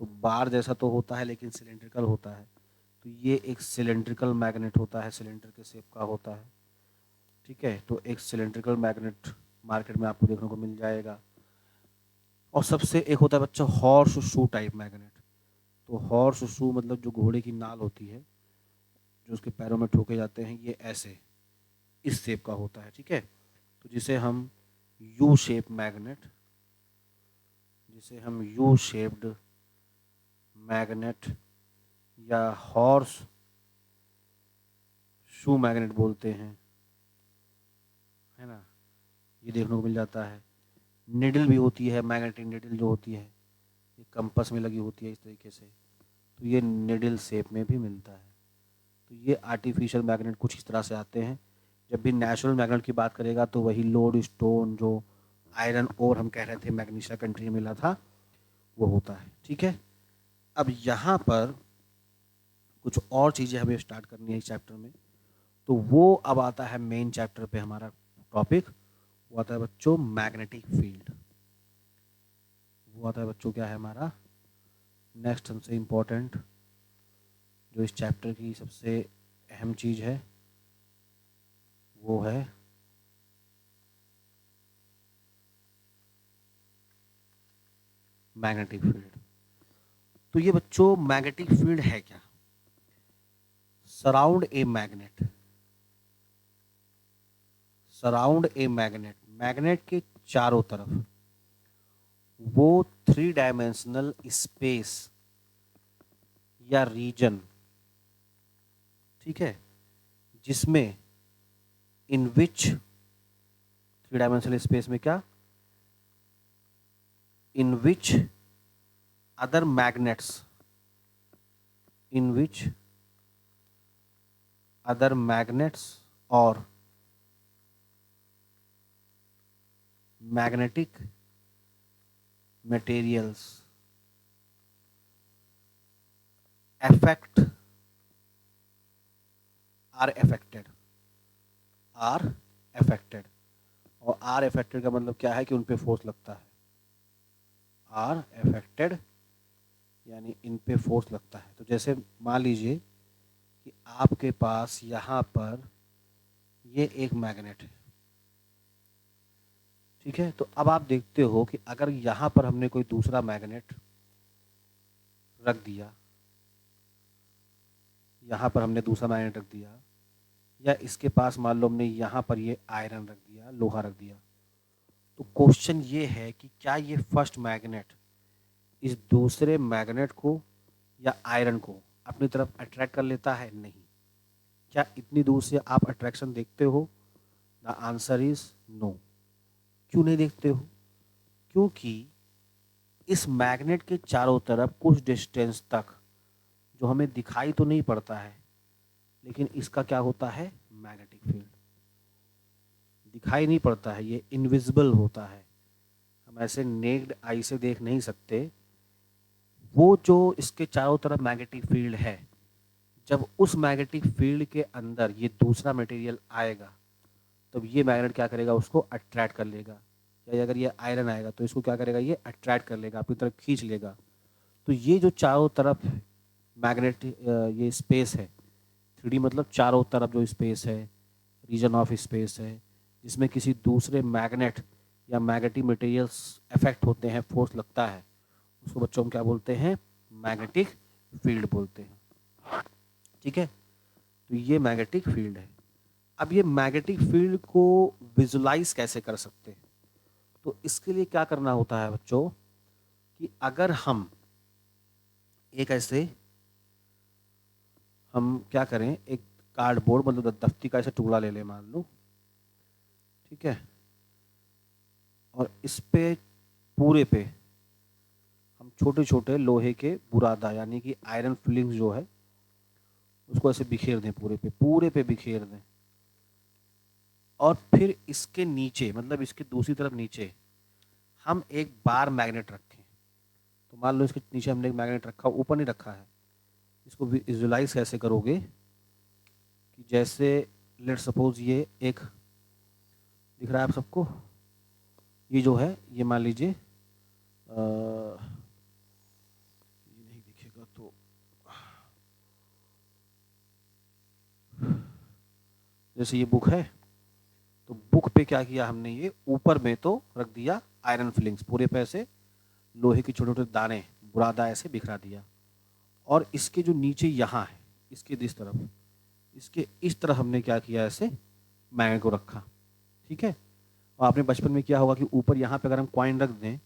तो बार जैसा तो होता है लेकिन सिलेंड्रिकल होता है, तो ये एक सिलेंड्रिकल मैग्नेट होता है, सिलेंडर के शेप का होता है। ठीक है, तो एक सिलेंड्रिकल मैग्नेट मार्केट में आपको देखने को मिल जाएगा। और सबसे एक होता है बच्चा हॉर्स शू टाइप मैग्नेट। तो हॉर्स शू मतलब जो घोड़े की नाल होती है, जो उसके पैरों में ठोके जाते हैं, ये ऐसे इस शेप का होता है। ठीक है, तो जिसे हम यू शेप्ड मैग्नेट या हॉर्स शू मैग्नेट बोलते हैं, है ना, ये देखने को मिल जाता है। निडल भी होती है, मैग्नेटिक निडल जो होती है ये कंपास में लगी होती है इस तरीके से, तो ये निडल शेप में भी मिलता है। तो ये आर्टिफिशियल मैग्नेट कुछ इस तरह से आते हैं। जब भी नेचुरल मैग्नेट की बात करेगा तो वही लोड स्टोन जो आयरन और हम कह रहे थे मैग्नीशिया कंट्री में मिला था, वो होता है। ठीक है, अब यहाँ पर कुछ और चीज़ें हमें स्टार्ट करनी है इस चैप्टर में। तो वो अब आता है मेन चैप्टर पे, हमारा टॉपिक वो आता है बच्चों मैग्नेटिक फील्ड। वो आता है बच्चों क्या है हमारा नेक्स्ट हमसे इम्पोर्टेंट, जो इस चैप्टर की सबसे अहम चीज़ है वो है मैग्नेटिक फील्ड। तो ये बच्चों मैग्नेटिक फील्ड है क्या? Surround a magnet, surround a magnet, magnet के चारों तरफ वो 3 डायमेंशनल स्पेस या रीजन, ठीक है, जिसमें इन विच 3 डायमेंशनल स्पेस में क्या, in which other magnets, in which other magnets और magnetic materials affect are affected, are affected, और आर affected का मतलब क्या है कि उन पे फोर्स लगता है, आर affected यानी इन पे फोर्स लगता है। तो जैसे मान लीजिए कि आपके पास यहाँ पर ये एक मैग्नेट है, ठीक है, तो अब आप देखते हो कि अगर यहाँ पर हमने कोई दूसरा मैग्नेट रख दिया, यहाँ पर हमने दूसरा मैग्नेट रख दिया, या इसके पास मान लो हमने यहाँ पर ये आयरन रख दिया, लोहा रख दिया, तो क्वेश्चन ये है कि क्या ये फर्स्ट मैग्नेट इस दूसरे मैग्नेट को या आयरन को अपनी तरफ अट्रैक्ट कर लेता है? नहीं। क्या इतनी दूर से आप अट्रैक्शन देखते हो? The answer is no. क्यों नहीं देखते हो? क्योंकि इस मैग्नेट के चारों तरफ कुछ डिस्टेंस तक जो हमें दिखाई तो नहीं पड़ता है, लेकिन इसका क्या होता है, मैग्नेटिक फील्ड दिखाई नहीं पड़ता है, ये इनविजिबल होता है, हम ऐसे नेक्ड आई से देख नहीं सकते। वो जो इसके चारों तरफ मैग्नेटिक फील्ड है, जब उस मैग्नेटिक फील्ड के अंदर ये दूसरा मटेरियल आएगा, तब ये मैग्नेट क्या करेगा, उसको अट्रैक्ट कर लेगा, या अगर ये आयरन आएगा तो इसको क्या करेगा, ये अट्रैक्ट कर लेगा, अपनी तरफ खींच लेगा। तो ये जो चारों तरफ मैग्नेट ये स्पेस है, 3D मतलब चारों तरफ जो स्पेस है, रीजन ऑफ स्पेस है, जिसमें किसी दूसरे मैग्नेट या मैग्नेटिक मटेरियल्स इफेक्ट होते हैं, फोर्स लगता है, उसको बच्चों हम क्या बोलते हैं, मैग्नेटिक फील्ड बोलते हैं। ठीक है, तो ये मैग्नेटिक फील्ड है। अब ये मैग्नेटिक फील्ड को विजुलाइज कैसे कर सकते हैं? तो इसके लिए क्या करना होता है बच्चों कि अगर हम एक ऐसे हम क्या करें, एक कार्डबोर्ड मतलब दफ्ती का ऐसा टुकड़ा ले लें मान लो, ठीक है, और इस पे पूरे पे हम छोटे छोटे लोहे के बुरादा यानी कि आयरन फिलिंग्स जो है उसको ऐसे बिखेर दें, पूरे पे बिखेर दें, और फिर इसके नीचे मतलब इसके दूसरी तरफ नीचे हम एक बार मैग्नेट रखें। तो मान लो इसके नीचे हमने एक मैग्नेट रखा, ऊपर नहीं रखा है। इसको विजुलाइज कैसे करोगे कि जैसे लेट सपोज ये एक दिख रहा है आप सबको, ये जो है ये मान लीजिए ये नहीं दिखेगा तो जैसे ये बुक है, तो बुक पे क्या किया हमने, ये ऊपर में तो रख दिया आयरन फिलिंग्स, पूरे पे ऐसे लोहे के छोटे छोटे दाने बुरादा ऐसे बिखरा दिया, और इसके जो नीचे यहाँ है इसके इस तरफ, इसके इस तरफ हमने क्या किया, ऐसे मैग्नेट को रखा। ठीक है, और आपने बचपन में किया होगा कि ऊपर यहाँ पे अगर हम कॉइन रख दें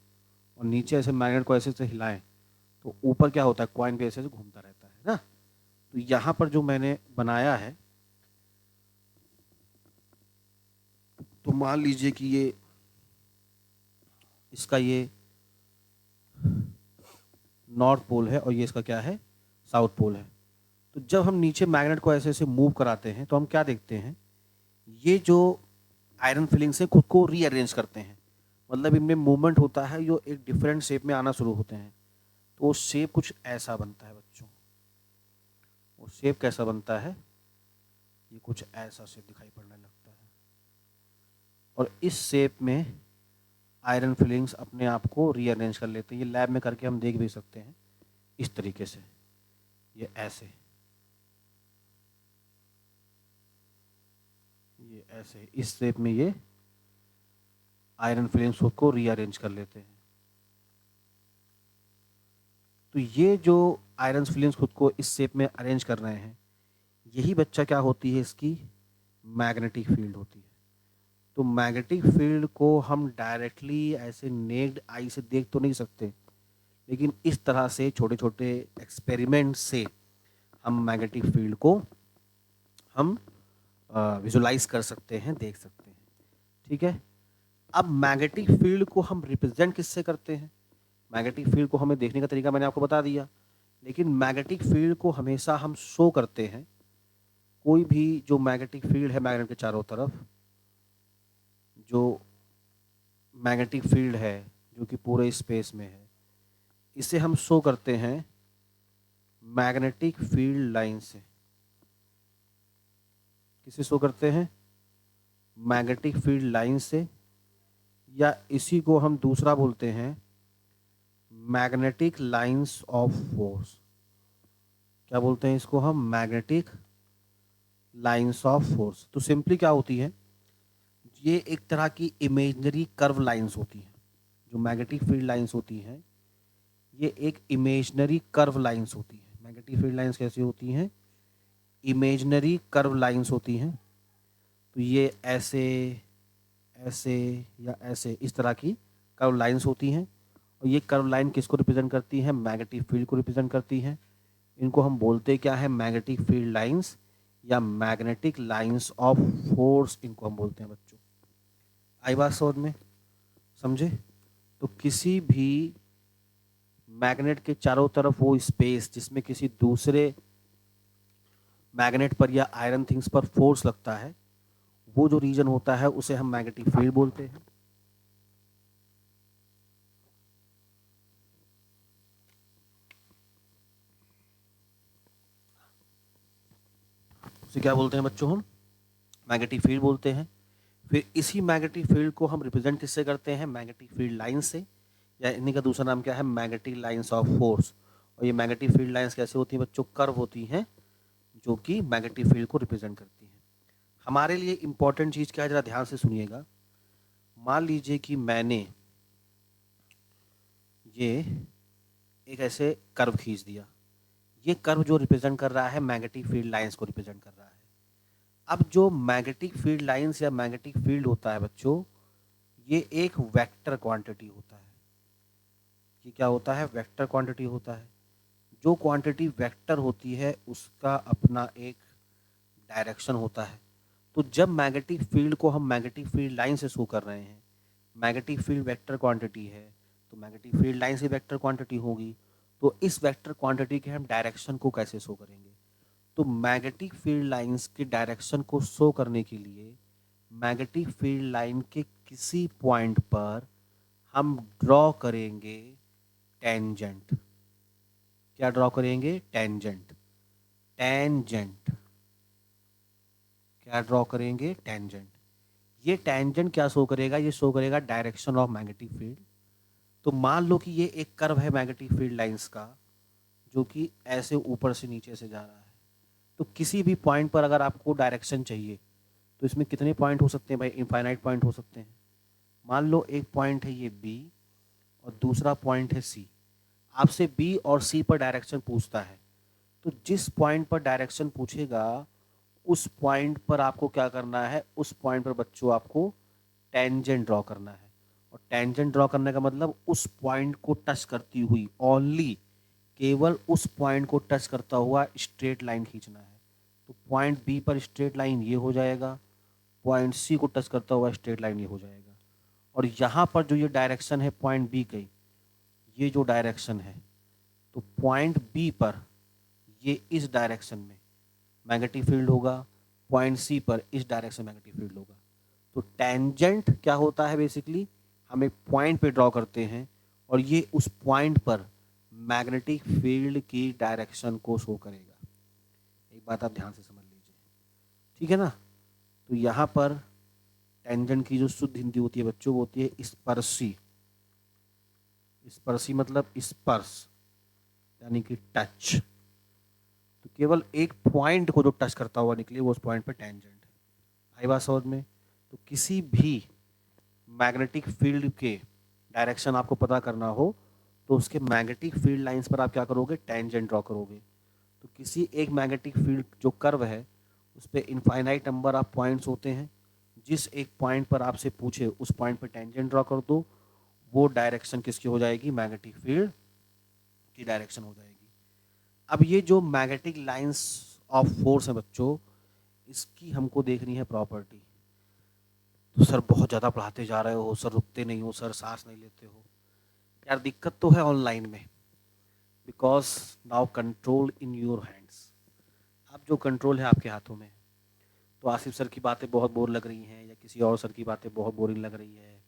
और नीचे ऐसे मैग्नेट को ऐसे से हिलाएं तो ऊपर क्या होता है, कॉइन भी ऐसे से घूमता रहता है ना। तो यहाँ पर जो मैंने बनाया है, तो मान लीजिए कि ये इसका ये नॉर्थ पोल है और ये इसका क्या है, साउथ पोल है। तो जब हम नीचे मैग्नेट को ऐसे ऐसे मूव कराते हैं तो हम क्या देखते हैं, ये जो आयरन फिलिंग्स हैं खुद को रीअरेंज करते हैं, मतलब इनमें मूवमेंट होता है, जो एक डिफरेंट शेप में आना शुरू होते हैं। तो वो शेप कुछ ऐसा बनता है बच्चों, वो शेप कैसा बनता है, ये कुछ ऐसा शेप दिखाई पड़ने लगता है, और इस शेप में आयरन फिलिंग्स अपने आप को रीअरेंज कर लेते हैं। ये लैब में करके हम देख भी सकते हैं इस तरीके से, ये ऐसे, ये ऐसे इस शेप में ये आयरन फिलिंग्स खुद को रीअरेंज कर लेते हैं। तो ये जो आयरन फिलिंग्स खुद को इस शेप में अरेंज कर रहे हैं, यही बच्चा क्या होती है, इसकी मैग्नेटिक फील्ड होती है। तो मैग्नेटिक फील्ड को हम डायरेक्टली ऐसे नेक्ड आई से देख तो नहीं सकते, लेकिन इस तरह से छोटे छोटे एक्सपेरिमेंट से हम मैग्नेटिक फील्ड को हम विजुलाइज कर सकते हैं, देख सकते हैं। ठीक है, अब मैग्नेटिक फील्ड को हम रिप्रेजेंट किससे करते हैं? मैग्नेटिक फील्ड को हमें देखने का तरीका मैंने आपको बता दिया, लेकिन मैग्नेटिक फील्ड को हमेशा हम शो करते हैं, कोई भी जो मैग्नेटिक फील्ड है मैग्नेट के चारों तरफ, जो मैग्नेटिक फील्ड है जो कि पूरे स्पेस में है, इसे हम शो करते हैं मैग्नेटिक फील्ड लाइन से। किसे शो करते हैं? मैग्नेटिक फील्ड लाइन से, या इसी को हम दूसरा बोलते हैं मैग्नेटिक लाइंस ऑफ फोर्स। क्या बोलते हैं इसको हम? Magnetic lines of force. तो सिंपली क्या होती है, ये एक तरह की इमेजनरी कर्व लाइंस होती हैं। जो मैग्नेटिक फील्ड लाइंस होती हैं ये एक इमेजनरी कर्व लाइंस होती है। मैग्नेटिक फील्ड लाइंस कैसी होती हैं? इमेजनरी कर्व लाइंस होती हैं। तो ये ऐसे ऐसे या ऐसे इस तरह की कर्व लाइंस होती हैं, और ये कर्व लाइन किसको रिप्रेजेंट करती हैं? मैग्नेटिक फील्ड को रिप्रेजेंट करती हैं। इनको हम बोलते क्या है? मैग्नेटिक फील्ड लाइंस या मैग्नेटिक लाइंस ऑफ फोर्स इनको हम बोलते हैं बच्चों। आई बात समझ में? समझे? तो किसी भी मैग्नेट के चारों तरफ वो स्पेस जिसमें किसी दूसरे मैग्नेट पर या आयरन थिंग्स पर फोर्स लगता है, वो जो रीजन होता है उसे हम मैग्नेटिक फील्ड बोलते हैं। उसे क्या बोलते हैं बच्चों? हम मैग्नेटिक फील्ड बोलते हैं। फिर इसी मैग्नेटिक फील्ड को हम रिप्रेजेंट किससे करते हैं? मैग्नेटिक फील्ड लाइन से, या इन्हीं का दूसरा नाम क्या है? Magnetic lines of force. और ये मैग्नेटिक फील्ड लाइंस कैसे होती हैं बच्चों? कर्व होती हैं जो कि मैग्नेटिक फील्ड को रिप्रेजेंट करती हैं। हमारे लिए इंपॉर्टेंट चीज़ क्या है, जरा ध्यान से सुनिएगा। मान लीजिए कि मैंने ये एक ऐसे कर्व खींच दिया। ये कर्व जो रिप्रेजेंट कर रहा है मैग्नेटिक फील्ड लाइंस को रिप्रेजेंट कर रहा है। अब जो मैग्नेटिक फील्ड लाइंस या मैग्नेटिक फील्ड होता है बच्चों, ये एक वेक्टर क्वांटिटी होता है। ये क्या होता है? वेक्टर क्वांटिटी होता है। जो क्वांटिटी वेक्टर होती है उसका अपना एक डायरेक्शन होता है। तो जब मैग्नेटिक फील्ड को हम मैग्नेटिक फील्ड लाइन से शो कर रहे हैं, मैग्नेटिक फील्ड वेक्टर क्वांटिटी है, तो मैग्नेटिक फील्ड लाइन से वेक्टर क्वांटिटी होगी। तो इस वेक्टर क्वांटिटी के हम डायरेक्शन को कैसे शो करेंगे? तो मैग्नेटिक फील्ड लाइंस के डायरेक्शन को शो करने के लिए मैग्नेटिक फील्ड लाइन के किसी पॉइंट पर हम ड्रॉ करेंगे टेंजेंट। क्या ड्रॉ करेंगे? टेंजेंट। टेंजेंट क्या ड्रॉ करेंगे? टेंजेंट। ये टेंजेंट क्या शो करेगा? ये शो करेगा डायरेक्शन ऑफ मैग्नेटिक फील्ड। तो मान लो कि ये एक कर्व है मैग्नेटिक फील्ड लाइंस का, जो कि ऐसे ऊपर से नीचे से जा रहा है। तो किसी भी पॉइंट पर अगर आपको डायरेक्शन चाहिए तो इसमें कितने पॉइंट हो सकते हैं भाई? इनफाइनाइट पॉइंट हो सकते हैं। मान लो एक पॉइंट है ये बी और दूसरा पॉइंट है सी। आपसे बी और सी पर डायरेक्शन पूछता है, तो जिस पॉइंट पर डायरेक्शन पूछेगा उस पॉइंट पर आपको क्या करना है? उस पॉइंट पर बच्चों आपको टेंजेंट ड्रॉ करना है। और टेंजेंट ड्रॉ करने का मतलब उस पॉइंट को टच करती हुई, ओनली केवल उस पॉइंट को टच करता हुआ स्ट्रेट लाइन खींचना है। तो पॉइंट बी पर स्ट्रेट लाइन ये हो जाएगा, पॉइंट सी को टच करता हुआ स्ट्रेट लाइन ये हो जाएगा। और यहाँ पर जो ये डायरेक्शन है पॉइंट बी की, ये जो डायरेक्शन है, तो पॉइंट बी पर ये इस डायरेक्शन में मैग्नेटिक फील्ड होगा, पॉइंट सी पर इस डायरेक्शन मैग्नेटिक फील्ड होगा। तो टेंजेंट क्या होता है? बेसिकली हम एक पॉइंट पे ड्रॉ करते हैं और ये उस पॉइंट पर मैग्नेटिक फील्ड की डायरेक्शन को शो करेगा। एक बात आप ध्यान से समझ लीजिए, ठीक है ना? तो यहाँ पर टेंजेंट की जो शुद्ध हिंदी होती है बच्चों, वो होती है स्पर्शी। स्पर्शी मतलब स्पर्श, यानी कि टच। तो केवल एक पॉइंट को जो टच करता हुआ निकले वो उस पॉइंट पर टेंजेंट है। आई बात समझ में? तो किसी भी मैग्नेटिक फील्ड के डायरेक्शन आपको पता करना हो तो उसके मैग्नेटिक फील्ड लाइंस पर आप क्या करोगे? टेंजेंट ड्रॉ करोगे। तो किसी एक मैग्नेटिक फील्ड जो कर्व है उस पर इनफाइनाइट नंबर ऑफ पॉइंट्स होते हैं। जिस एक पॉइंट पर आपसे पूछे उस पॉइंट पर टेंजेंट ड्रॉ कर दो, वो डायरेक्शन किसकी हो जाएगी? मैग्नेटिक फील्ड की डायरेक्शन हो जाएगी। अब ये जो मैग्नेटिक लाइंस ऑफ फोर्स है बच्चों, इसकी हमको देखनी है प्रॉपर्टी। तो सर बहुत ज़्यादा पढ़ाते जा रहे हो, सर रुकते नहीं हो, सर सांस नहीं लेते हो। यार दिक्कत तो है ऑनलाइन में, because now control in your hands. अब जो कंट्रोल है आपके हाथों में। तो आसिफ सर की बातें बहुत बोर लग रही हैं या किसी और सर की बातें बहुत बोरिंग लग रही है,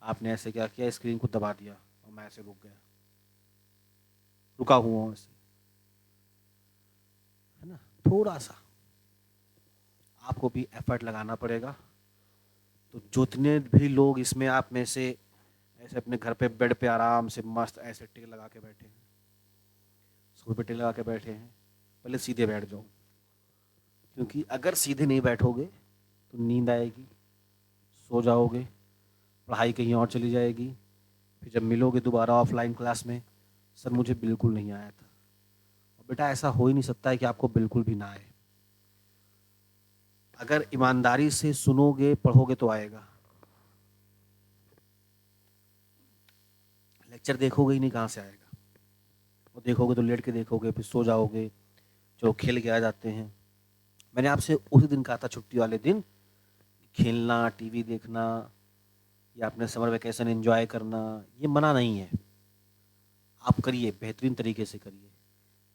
आपने ऐसे क्या किया, स्क्रीन को दबा दिया और मैं ऐसे रुक गया, रुका हुआ हूँ ऐसे, है ना। थोड़ा सा आपको भी एफर्ट लगाना पड़ेगा। तो जितने भी लोग इसमें आप में से ऐसे अपने घर पे बेड पे आराम से मस्त ऐसे टिक लगा के बैठे हैं, सोफे पे टिक लगा के बैठे हैं, पहले सीधे बैठ जाओ। क्योंकि अगर सीधे नहीं बैठोगे तो नींद आएगी, सो जाओगे, पढ़ाई कहीं और चली जाएगी। फिर जब मिलोगे दोबारा ऑफलाइन क्लास में, सर मुझे बिल्कुल नहीं आया था। और बेटा ऐसा हो ही नहीं सकता है कि आपको बिल्कुल भी ना आए। अगर ईमानदारी से सुनोगे पढ़ोगे तो आएगा। लेक्चर देखोगे ही नहीं, कहाँ से आएगा। और देखोगे तो लेट के देखोगे, फिर सो जाओगे, जो खेल के आ जाते हैं। मैंने आपसे उसी दिन कहा था छुट्टी वाले दिन, खेलना, टीवी देखना या अपने समर वैकेशन एंजॉय करना, ये मना नहीं है। आप करिए, बेहतरीन तरीके से करिए,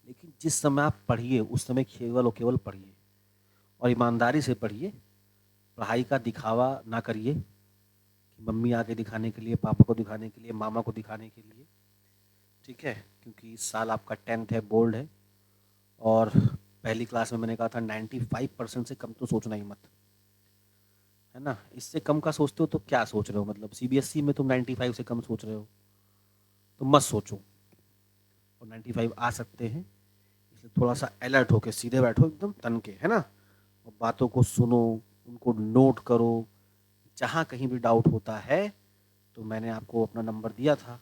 लेकिन जिस समय आप पढ़िए उस समय केवल और केवल पढ़िए और ईमानदारी से पढ़िए। पढ़ाई का दिखावा ना करिए कि मम्मी आके दिखाने के लिए, पापा को दिखाने के लिए, मामा को दिखाने के लिए, ठीक है। क्योंकि इस साल आपका 10th है, बोर्ड है। और पहली क्लास में मैंने कहा था 95% से कम तो सोचना ही मत, है ना। इससे कम का सोचते हो तो क्या सोच रहे हो, मतलब सीबीएसई में तुम 95 से कम सोच रहे हो तो मत सोचो। और 95 आ सकते हैं, इसलिए थोड़ा सा अलर्ट होके सीधे बैठो एकदम तन के, है ना। और बातों को सुनो, उनको नोट करो। जहाँ कहीं भी डाउट होता है तो मैंने आपको अपना नंबर दिया था,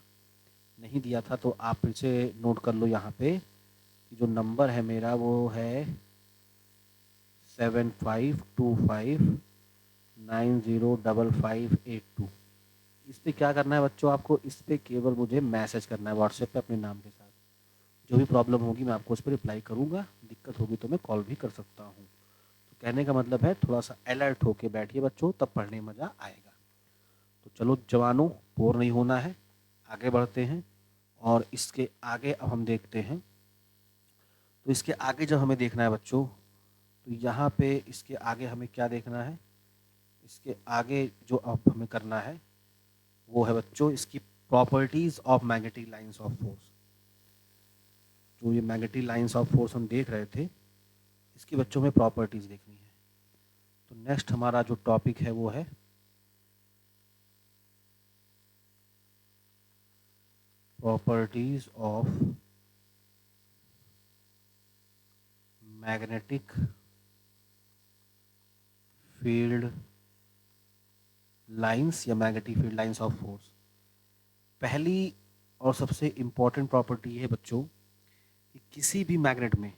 नहीं दिया था तो आप फिर से नोट कर लो यहाँ पे कि जो नंबर है मेरा वो है 7525905582। इस पे क्या करना है बच्चों, आपको इस पे केवल मुझे मैसेज करना है व्हाट्सएप पे अपने नाम के साथ। जो भी प्रॉब्लम होगी मैं आपको उस पर रिप्लाई करूँगा, दिक्कत होगी तो मैं कॉल भी कर सकता हूँ। तो कहने का मतलब है थोड़ा सा अलर्ट होके बैठिए बच्चों, तब पढ़ने में मज़ा आएगा। तो चलो जवानों, बोर नहीं होना है, आगे बढ़ते हैं। और इसके आगे अब हम देखते हैं। तो इसके आगे जब हमें देखना है बच्चों, तो यहाँ पे इसके आगे हमें क्या देखना है, इसके आगे जो अब हमें करना है वो है बच्चों इसकी properties of magnetic lines of force. जो ये मैग्नेटिक लाइंस ऑफ फोर्स हम देख रहे थे, इसकी बच्चों में प्रॉपर्टीज़ देखनी है। तो नेक्स्ट हमारा जो टॉपिक है वो है properties of magnetic field lines या magnetic field lines of force. पहली और सबसे इम्पॉर्टेंट प्रॉपर्टी है बच्चों कि किसी भी मैग्नेट में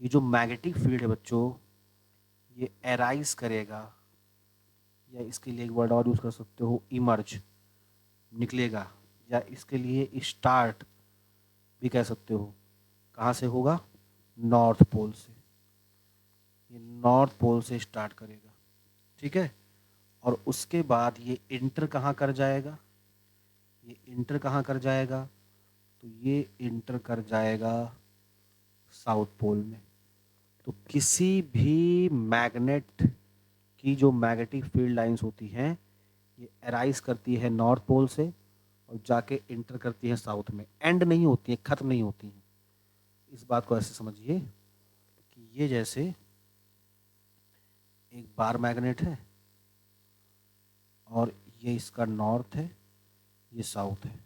ये जो मैग्नेटिक फील्ड है बच्चों, ये एराइज करेगा, या इसके लिए एक वर्ड और यूज़ कर सकते हो, इमर्ज, निकलेगा, या इसके लिए स्टार्ट भी कह सकते हो। कहाँ से होगा, नॉर्थ पोल से। ये नॉर्थ पोल से स्टार्ट करेगा, ठीक है। और उसके बाद ये इंटर कहाँ कर जाएगा, ये इंटर कहाँ कर जाएगा, तो ये इंटर कर जाएगा साउथ पोल में। तो किसी भी मैग्नेट की जो मैग्नेटिक फील्ड लाइंस होती हैं, ये अराइज करती है नॉर्थ पोल से और जाके इंटर करती है साउथ में, एंड नहीं होती है, खत्म नहीं होती हैं। इस बात को ऐसे समझिए कि ये जैसे एक बार मैग्नेट है और ये इसका नॉर्थ है, ये साउथ है।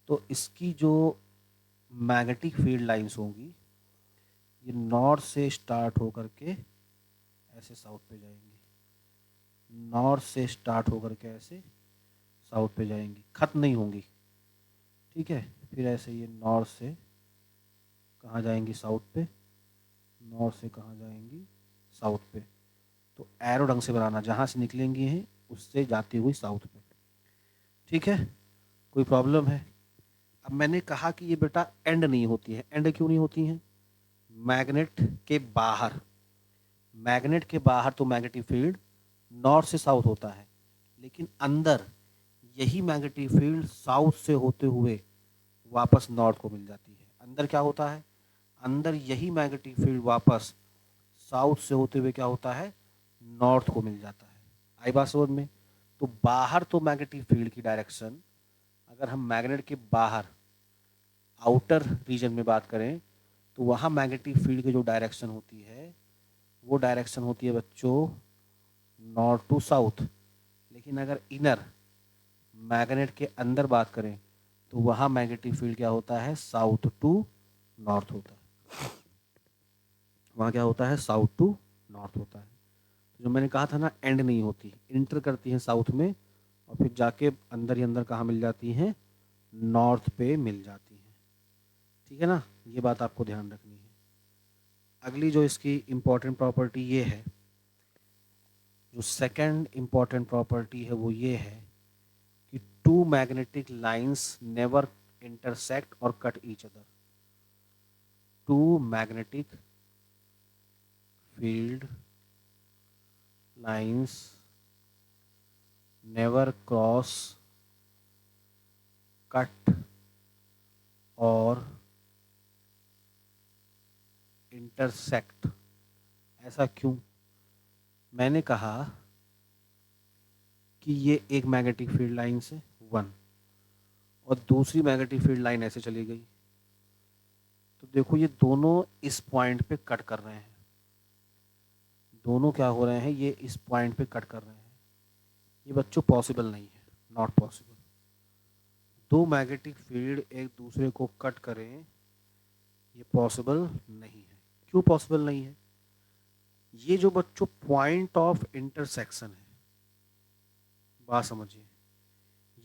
तो इसकी जो मैग्नेटिक फील्ड लाइंस होंगी, ये नॉर्थ से स्टार्ट होकर के ऐसे साउथ पे जाएंगी, नॉर्थ से स्टार्ट होकर के ऐसे साउथ पे जाएंगी, खत्म नहीं होंगी, ठीक है। फिर ऐसे ये नॉर्थ से कहाँ जाएंगी, साउथ पे, नॉर्थ से कहाँ जाएंगी, साउथ पे। तो एरो ढंग से बनाना, जहाँ से निकलेंगी हैं उससे जाती हुई साउथ पे, ठीक है। कोई प्रॉब्लम है, अब मैंने कहा कि ये बेटा एंड नहीं होती है, एंड क्यों नहीं होती हैं? मैग्नेट के बाहर, मैग्नेट के बाहर तो मैग्नेटिक फील्ड नॉर्थ से साउथ होता है, लेकिन अंदर यही मैग्नेटिक फील्ड साउथ से होते हुए वापस नॉर्थ को मिल जाती है। अंदर क्या होता है? अंदर यही मैग्नेटिक फील्ड वापस साउथ से होते हुए क्या होता है? नॉर्थ को मिल जाता है। आई बात समझ में? तो बाहर तो मैग्नेटिक फील्ड की डायरेक्शन, अगर हम मैग्नेट के बाहर आउटर रीजन में बात करें तो वहाँ मैग्नेटिक फील्ड की जो डायरेक्शन होती है वो डायरेक्शन होती है बच्चों नॉर्थ टू साउथ। लेकिन अगर इनर मैग्नेट के अंदर बात करें तो वहाँ मैग्नेटिक फील्ड क्या होता है? साउथ टू नॉर्थ होता है। वहाँ क्या होता है? साउथ टू नॉर्थ होता है। तो जो मैंने कहा था ना, एंड नहीं होती, इंटर करती हैं साउथ में और फिर जाके अंदर ही अंदर कहाँ मिल जाती हैं? नॉर्थ पे मिल जाती हैं। ठीक है ना? ये बात आपको ध्यान रखनी है। अगली जो इसकी इम्पोर्टेंट प्रॉपर्टी ये है, जो सेकंड इम्पोर्टेंट प्रॉपर्टी है वो ये है कि two magnetic lines never intersect और cut each other. Two magnetic field lines never cross, cut और इंटरसेक्ट। ऐसा क्यों? मैंने कहा कि ये एक मैग्नेटिक फील्ड लाइन से वन और दूसरी मैग्नेटिक फील्ड लाइन ऐसे चली गई, तो देखो ये दोनों इस पॉइंट पे कट कर रहे हैं। दोनों क्या हो रहे हैं? ये इस पॉइंट पे कट कर रहे हैं। ये बच्चों पॉसिबल नहीं है, नॉट पॉसिबल। दो मैग्नेटिक फील्ड एक दूसरे को कट करें, ये पॉसिबल नहीं है। क्यों पॉसिबल नहीं है? ये जो बच्चों पॉइंट ऑफ इंटरसेक्शन है, बात समझिए,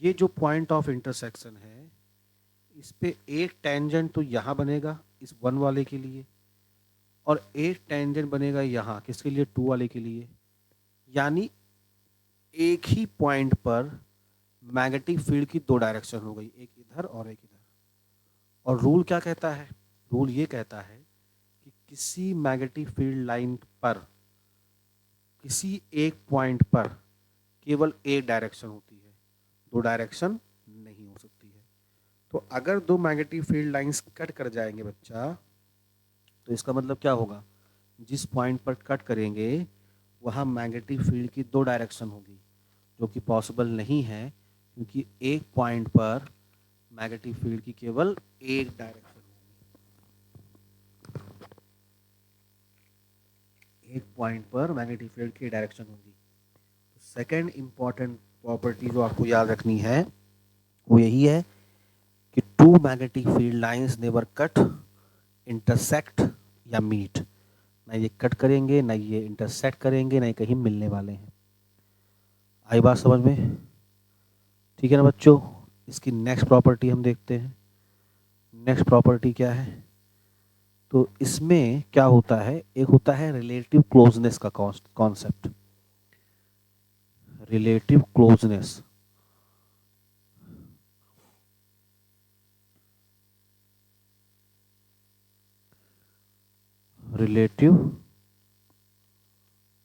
ये जो पॉइंट ऑफ इंटरसेक्शन है इस पे एक टेंजेंट तो यहाँ बनेगा इस वन वाले के लिए और एक टेंजेंट बनेगा यहाँ किसके लिए? टू वाले के लिए। यानी एक ही पॉइंट पर मैग्नेटिक फील्ड की दो डायरेक्शन हो गई, एक इधर और एक इधर। और रूल क्या कहता है? रूल ये कहता है कि किसी मैग्नेटिक फील्ड लाइन पर किसी एक पॉइंट पर केवल एक डायरेक्शन होती है, दो डायरेक्शन नहीं हो सकती है। तो अगर दो मैग्नेटिक फील्ड लाइंस कट कर जाएंगे बच्चा, तो इसका मतलब क्या होगा? जिस पॉइंट पर कट करेंगे वहाँ मैग्नेटिक फील्ड की दो डायरेक्शन होगी, जो कि पॉसिबल नहीं है क्योंकि एक पॉइंट पर मैग्नेटिक फील्ड की केवल एक डायरेक्शन होगी। एक पॉइंट पर मैग्नेटिक फील्ड की डायरेक्शन होगी। तो सेकंड इंपॉर्टेंट प्रॉपर्टी जो आपको याद रखनी है वो यही है कि two magnetic field lines never cut, intersect या मीट। ना ये कट करेंगे, ना ये इंटरसेक्ट करेंगे, ना ये कहीं मिलने वाले हैं। आई बात समझ में? ठीक है ना बच्चों? इसकी नेक्स्ट प्रॉपर्टी हम देखते हैं। नेक्स्ट प्रॉपर्टी क्या है? तो इसमें क्या होता है? एक होता है रिलेटिव क्लोजनेस का concept. Relative closeness, relative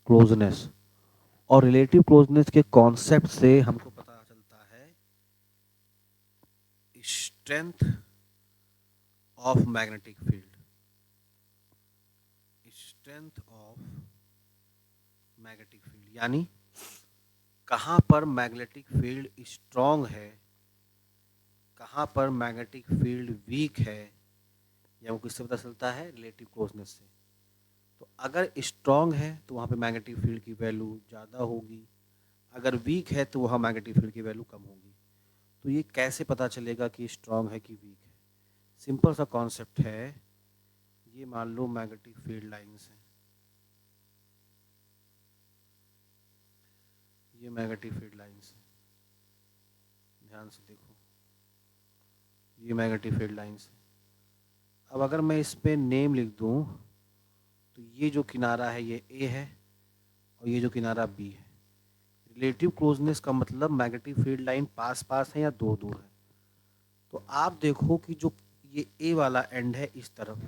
closeness और रिलेटिव क्लोजनेस के कॉन्सेप्ट से हमको पता चलता है strength of magnetic field. Strength of magnetic field यानी कहाँ पर मैग्नेटिक फील्ड स्ट्रॉन्ग है, कहाँ पर मैग्नेटिक फील्ड वीक है, या वो किससे पता चलता है? रिलेटिव क्लोजनेस से। तो अगर स्ट्रॉन्ग है तो वहाँ पे मैग्नेटिक फील्ड की वैल्यू ज़्यादा होगी, अगर वीक है तो वहाँ मैग्नेटिक फील्ड की वैल्यू कम होगी। तो ये कैसे पता चलेगा कि स्ट्रॉन्ग है कि वीक है? सिंपल सा कॉन्सेप्ट है। ये मान लो मैग्नेटिक फील्ड लाइंस हैं, ये मैग्नेटिक फील्ड लाइंस हैं, ध्यान से देखो, ये मैग्नेटिक फील्ड लाइंस हैं। अब अगर मैं इस पे नेम लिख दूँ तो ये जो किनारा है ये ए है और ये जो किनारा बी है। रिलेटिव क्लोजनेस का मतलब मैग्नेटिक फील्ड लाइन पास पास है या दूर दूर है। तो आप देखो कि जो ये ए वाला एंड है इस तरफ,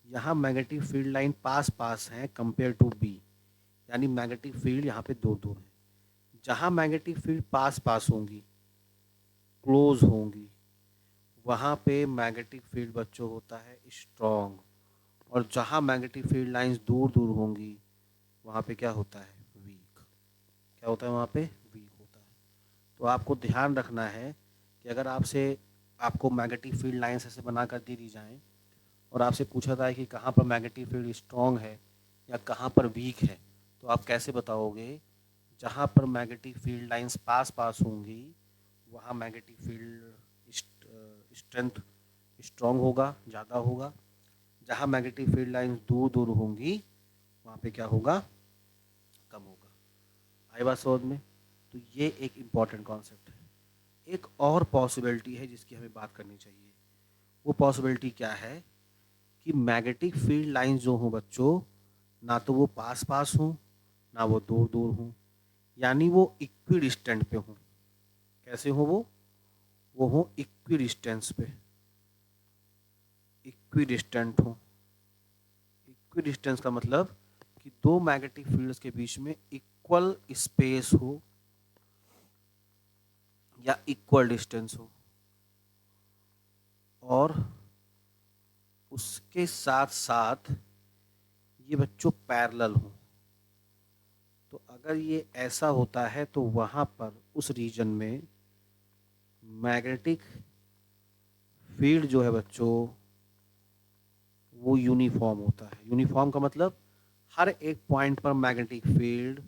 यहाँ मैग्नेटिक फील्ड लाइन पास पास है कंपेयर टू बी, यानी मैग्नेटिक फील्ड यहाँ पे दूर दूर है। जहाँ मैग्नेटिक फील्ड पास पास होंगी, क्लोज होंगी, वहाँ पे मैग्नेटिक फील्ड बच्चों होता है स्ट्रॉन्ग, और जहाँ मैग्नेटिक फील्ड लाइंस दूर दूर होंगी वहाँ पे क्या होता है, वीक। क्या होता है वहाँ पे, वीक होता है। तो आपको ध्यान रखना है कि अगर आपको मैग्नेटिक फील्ड लाइंस ऐसे बना कर दे दी जाएँ और आपसे पूछा जाए कि कहाँ पर मैग्नेटिक फील्ड स्ट्रॉन्ग है या कहाँ पर वीक है, तो आप कैसे बताओगे? जहाँ पर मैग्नेटिक फील्ड लाइंस पास पास होंगी वहाँ मैग्नेटिक फील्ड स्ट्रेंथ स्ट्रॉन्ग होगा, ज़्यादा होगा। जहाँ मैग्नेटिक फील्ड लाइंस दूर दूर होंगी वहाँ पे क्या होगा, कम होगा। आई बात समझ में? तो ये एक इम्पॉर्टेंट कॉन्सेप्ट है। एक और पॉसिबिलिटी है जिसकी हमें बात करनी चाहिए। वो पॉसिबिलिटी क्या है कि मैग्नेटिक फील्ड लाइंस जो हों बच्चों, ना तो वो पास पास हों ना वो दूर दूर हों, यानी वो इक्वी डिस्टेंट पे हों। कैसे हो वो हों इक्वी डिस्टेंस पे, इक्वी डिस्टेंट हों। इक्वी डिस्टेंस का मतलब कि दो मैग्नेटिक फील्ड्स के बीच में इक्वल स्पेस हो या इक्वल डिस्टेंस हो, और उसके साथ साथ ये बच्चों पैरेलल हो। तो अगर ये ऐसा होता है तो वहाँ पर उस रीजन में मैग्नेटिक फील्ड जो है बच्चों वो यूनिफॉर्म होता है। यूनिफॉर्म का मतलब हर एक पॉइंट पर मैग्नेटिक फील्ड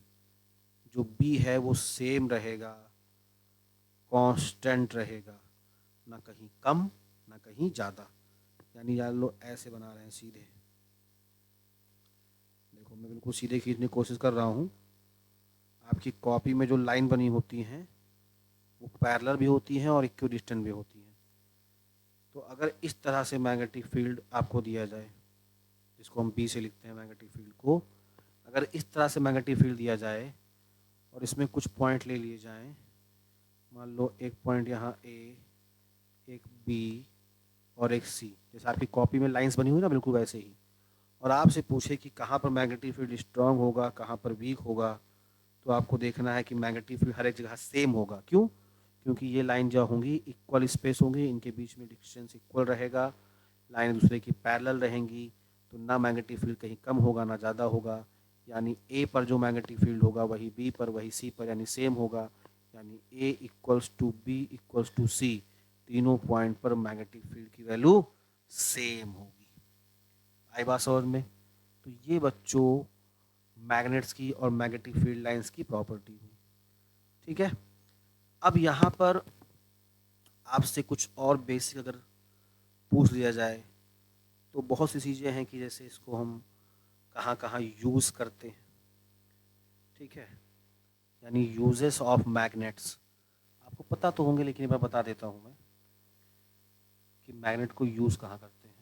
जो बी है वो सेम रहेगा, कांस्टेंट रहेगा, ना कहीं कम ना कहीं ज़्यादा। यानी यार लो ऐसे बना रहे हैं सीधे, देखो मैं बिल्कुल सीधे खींचने की कोशिश कर रहा हूँ। आपकी कॉपी में जो लाइन बनी होती हैं वो पैरेलल भी होती हैं और इक्विडिस्टेंट भी होती हैं। तो अगर इस तरह से मैग्नेटिक फील्ड आपको दिया जाए, जिसको हम बी से लिखते हैं मैग्नेटिक फील्ड को, अगर इस तरह से मैग्नेटिक फील्ड दिया जाए और इसमें कुछ पॉइंट ले लिए जाएं, मान लो एक पॉइंट यहाँ ए, एक बी और एक सी, जैसे आपकी कॉपी में लाइंस बनी हुई ना बिल्कुल वैसे ही, और आपसे पूछे कि कहाँ पर मैग्नेटिक फील्ड स्ट्रांग होगा कहाँ पर वीक होगा, तो आपको देखना है कि मैग्नेटिक फील्ड हर एक जगह सेम होगा। क्यों? क्योंकि ये लाइन जो होंगी इक्वल स्पेस होंगी, इनके बीच में डिस्टेंस इक्वल रहेगा, लाइन दूसरे की पैरेलल रहेंगी, तो ना मैग्नेटिक फील्ड कहीं कम होगा ना ज़्यादा होगा। यानी ए पर जो मैग्नेटिक फील्ड होगा वही बी पर वही सी पर यानी सेम होगा। यानी A equals to B equals to C, तीनों पॉइंट पर मैग्नेटिक फील्ड की वैल्यू सेम होगी। आई बात समझ में? तो ये बच्चों मैग्नेट्स की और मैग्नेटिक फील्ड लाइंस की प्रॉपर्टी हुई। ठीक है, अब यहाँ पर आपसे कुछ और बेसिक अगर पूछ लिया जाए तो बहुत सी चीज़ें हैं कि जैसे इसको हम कहाँ कहाँ यूज़ करते हैं। ठीक है, यानी यूजेस ऑफ मैग्नेट्स आपको पता तो होंगे, लेकिन मैं बता देता हूँ मैं कि मैग्नेट को यूज़ कहाँ करते हैं।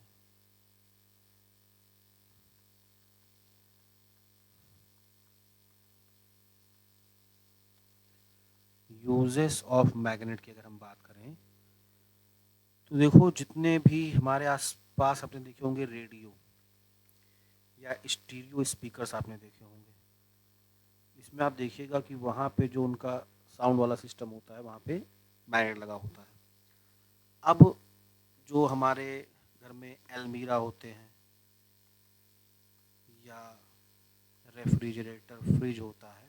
यूजेस ऑफ मैग्नेट की अगर हम बात करें तो देखो जितने भी हमारे आसपास आपने देखे होंगे रेडियो या स्टीरियो स्पीकर्स आपने देखे होंगे, इसमें आप देखिएगा कि वहाँ पे जो उनका साउंड वाला सिस्टम होता है वहाँ पे मैग्नेट लगा होता है। अब जो हमारे घर में अलमीरा होते हैं या रेफ्रिजरेटर फ्रिज होता है,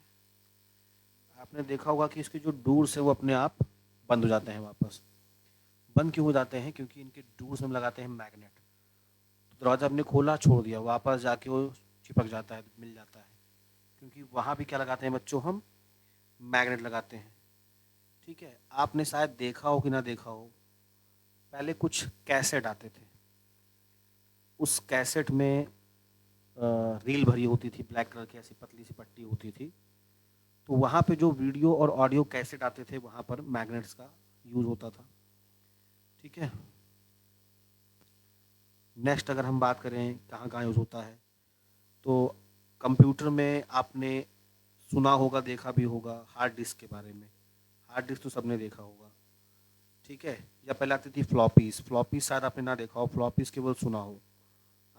आपने देखा होगा कि इसके जो डोर्स है वो अपने आप बंद हो जाते हैं वापस। बंद क्यों हो जाते हैं? क्योंकि इनके डोर्स में लगाते हैं मैग्नेट। तो दरवाज़ा आपने खोला छोड़ दिया, वापस जाके वो चिपक जाता है, मिल जाता है, क्योंकि वहाँ भी क्या लगाते हैं बच्चों, हम मैग्नेट लगाते हैं। ठीक है, आपने शायद देखा हो कि ना देखा हो, पहले कुछ कैसेट आते थे, उस कैसेट में रील भरी होती थी, ब्लैक कलर की ऐसी पतली सी पट्टी होती थी, तो वहाँ पे जो वीडियो और ऑडियो कैसेट आते थे वहाँ पर मैग्नेट्स का यूज़ होता था। ठीक है, नेक्स्ट अगर हम बात करें कहाँ कहाँ यूज़ होता है, तो कंप्यूटर में आपने सुना होगा देखा भी होगा हार्ड डिस्क के बारे में। हार्ड डिस्क तो सबने देखा होगा। ठीक है, या पहले आती थी फ्लॉपीज़। फ्लॉपीज़ शायद आपने ना देखा हो, फ्लॉपीज़ केवल सुना हो।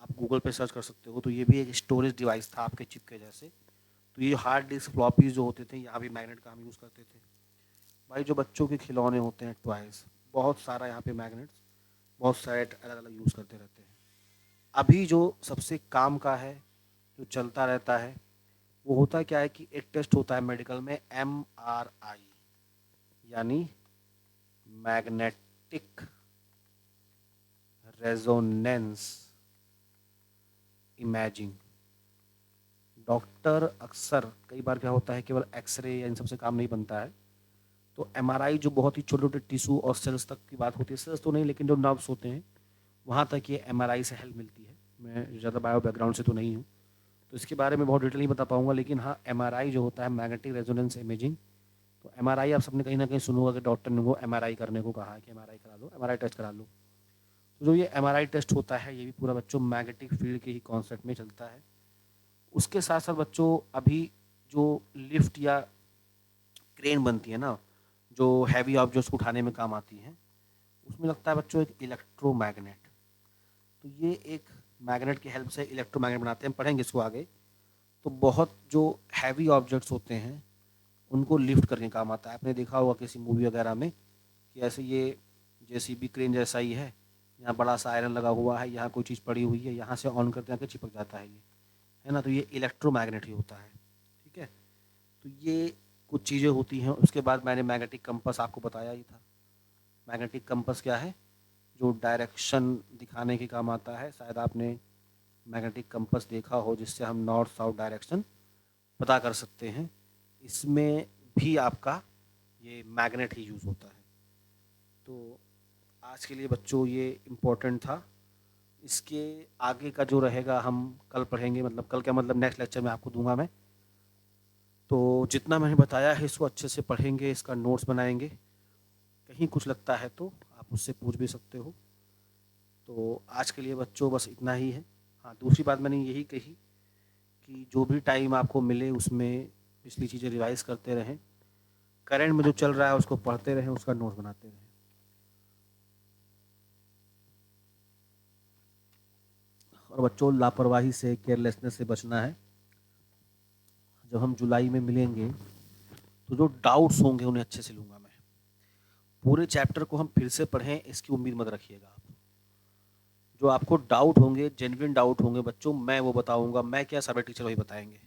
आप गूगल पे सर्च कर सकते हो। तो ये भी एक स्टोरेज डिवाइस था आपके चिप के जैसे। तो ये हार्ड डिस्क फ्लॉपीज़ जो होते थे, यहाँ भी मैग्नेट का हम यूज़ करते थे। भाई जो बच्चों के खिलौने होते हैं, टॉयज़, बहुत सारा यहाँ पे मैग्नेट्स, बहुत सारे अलग अलग यूज़ करते रहते हैं। अभी जो सबसे काम का है, जो चलता रहता है, वो होता क्या है कि एक टेस्ट होता है मेडिकल में, MRI, यानी मैग्नेटिक रेजोनेंस इमेजिंग। डॉक्टर अक्सर, कई बार क्या होता है, केवल एक्सरे या इन सब से काम नहीं बनता है। तो MRI जो बहुत ही छोटे छोटे टिश्यू और सेल्स तक की बात होती है, सेल्स तो नहीं लेकिन जो नर्व्स होते हैं वहाँ तक ये MRI से हेल्प मिलती है। मैं ज़्यादा बायो बैकग्राउंड से तो नहीं हूँ, तो इसके बारे में बहुत डिटेल नहीं बता पाऊँगा, लेकिन हाँ, MRI जो होता है, मैग्नेटिक रेजोनेंस इमेजिंग। तो MRI आप सबने कहीं ना कहीं सुना होगा कि डॉक्टर ने वो MRI करने को कहा है कि MRI करा लो, MRI टेस्ट करा लो। तो जो ये MRI टेस्ट होता है, ये भी पूरा बच्चों मैग्नेटिक फील्ड के ही कॉन्सेप्ट में चलता है। उसके साथ साथ बच्चों अभी जो लिफ्ट या क्रेन बनती है ना, जो हैवी ऑब्जेक्ट्स उठाने में काम आती हैं, उसमें लगता है बच्चों एक इलेक्ट्रोमैग्नेट। तो ये एक मैग्नेट की हेल्प से इलेक्ट्रोमैग्नेट बनाते हैं, पढ़ेंगे इसको आगे। तो बहुत जो हैवी ऑब्जेक्ट्स होते हैं उनको लिफ्ट करने काम आता है। आपने देखा होगा किसी मूवी वगैरह में कि ऐसे ये JCB क्रेन जैसा ही है, यहाँ बड़ा सा आयरन लगा हुआ है, यहाँ कोई चीज़ पड़ी हुई है, यहाँ से ऑन करते हैं चिपक जाता है ये, है ना। तो ये इलेक्ट्रोमैग्नेट ही होता है, ठीक है। तो ये कुछ चीज़ें होती हैं। उसके बाद मैंने मैग्नेटिक कंपास आपको बताया ही था। मैग्नेटिक कंपास क्या है? जो डायरेक्शन दिखाने के काम आता है। शायद आपने मैग्नेटिक कंपास देखा हो, जिससे हम नॉर्थ साउथ डायरेक्शन पता कर सकते हैं। इसमें भी आपका ये मैग्नेट ही यूज़ होता है। तो आज के लिए बच्चों ये इम्पोर्टेंट था। इसके आगे का जो रहेगा हम कल पढ़ेंगे, मतलब कल क्या, मतलब नेक्स्ट लेक्चर में आपको दूंगा मैं। तो जितना मैंने बताया है इसको अच्छे से पढ़ेंगे, इसका नोट्स बनाएंगे। कहीं कुछ लगता है तो आप मुझसे पूछ भी सकते हो। तो आज के लिए बच्चों बस इतना ही है। हाँ, दूसरी बात मैंने यही कही कि जो भी टाइम आपको मिले उसमें पिछली चीज़ें रिवाइज़ करते रहें, करंट में जो चल रहा है उसको पढ़ते रहें, उसका नोट्स बनाते रहें। और बच्चों लापरवाही से, केयरलेसनेस से बचना है। जब हम जुलाई में मिलेंगे तो जो डाउट्स होंगे उन्हें अच्छे से लूँगा मैं। पूरे चैप्टर को हम फिर से पढ़ें इसकी उम्मीद मत रखिएगा आप। जो आपको डाउट होंगे, जेन्युइन डाउट होंगे बच्चों, मैं वो बताऊँगा। मैं क्या, सारे टीचर वही बताएंगे।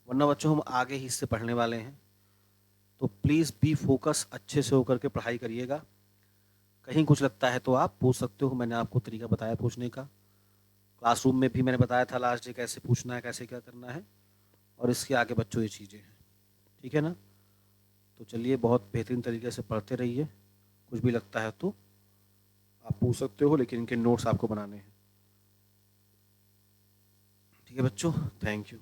वरना बच्चों हम आगे ही इससे पढ़ने वाले हैं। तो प्लीज़ बी फोकस, अच्छे से होकर के पढ़ाई करिएगा। कहीं कुछ लगता है तो आप पूछ सकते हो, मैंने आपको तरीका बताया पूछने का। क्लासरूम में भी मैंने बताया था लास्ट डे कैसे पूछना है, कैसे क्या करना है। और इसके आगे बच्चों ये चीज़ें हैं, ठीक है ना। तो चलिए, बहुत बेहतरीन तरीके से पढ़ते रहिए। कुछ भी लगता है तो आप पूछ सकते हो, लेकिन इनके नोट्स आपको बनाने हैं, ठीक है बच्चों। Thank you.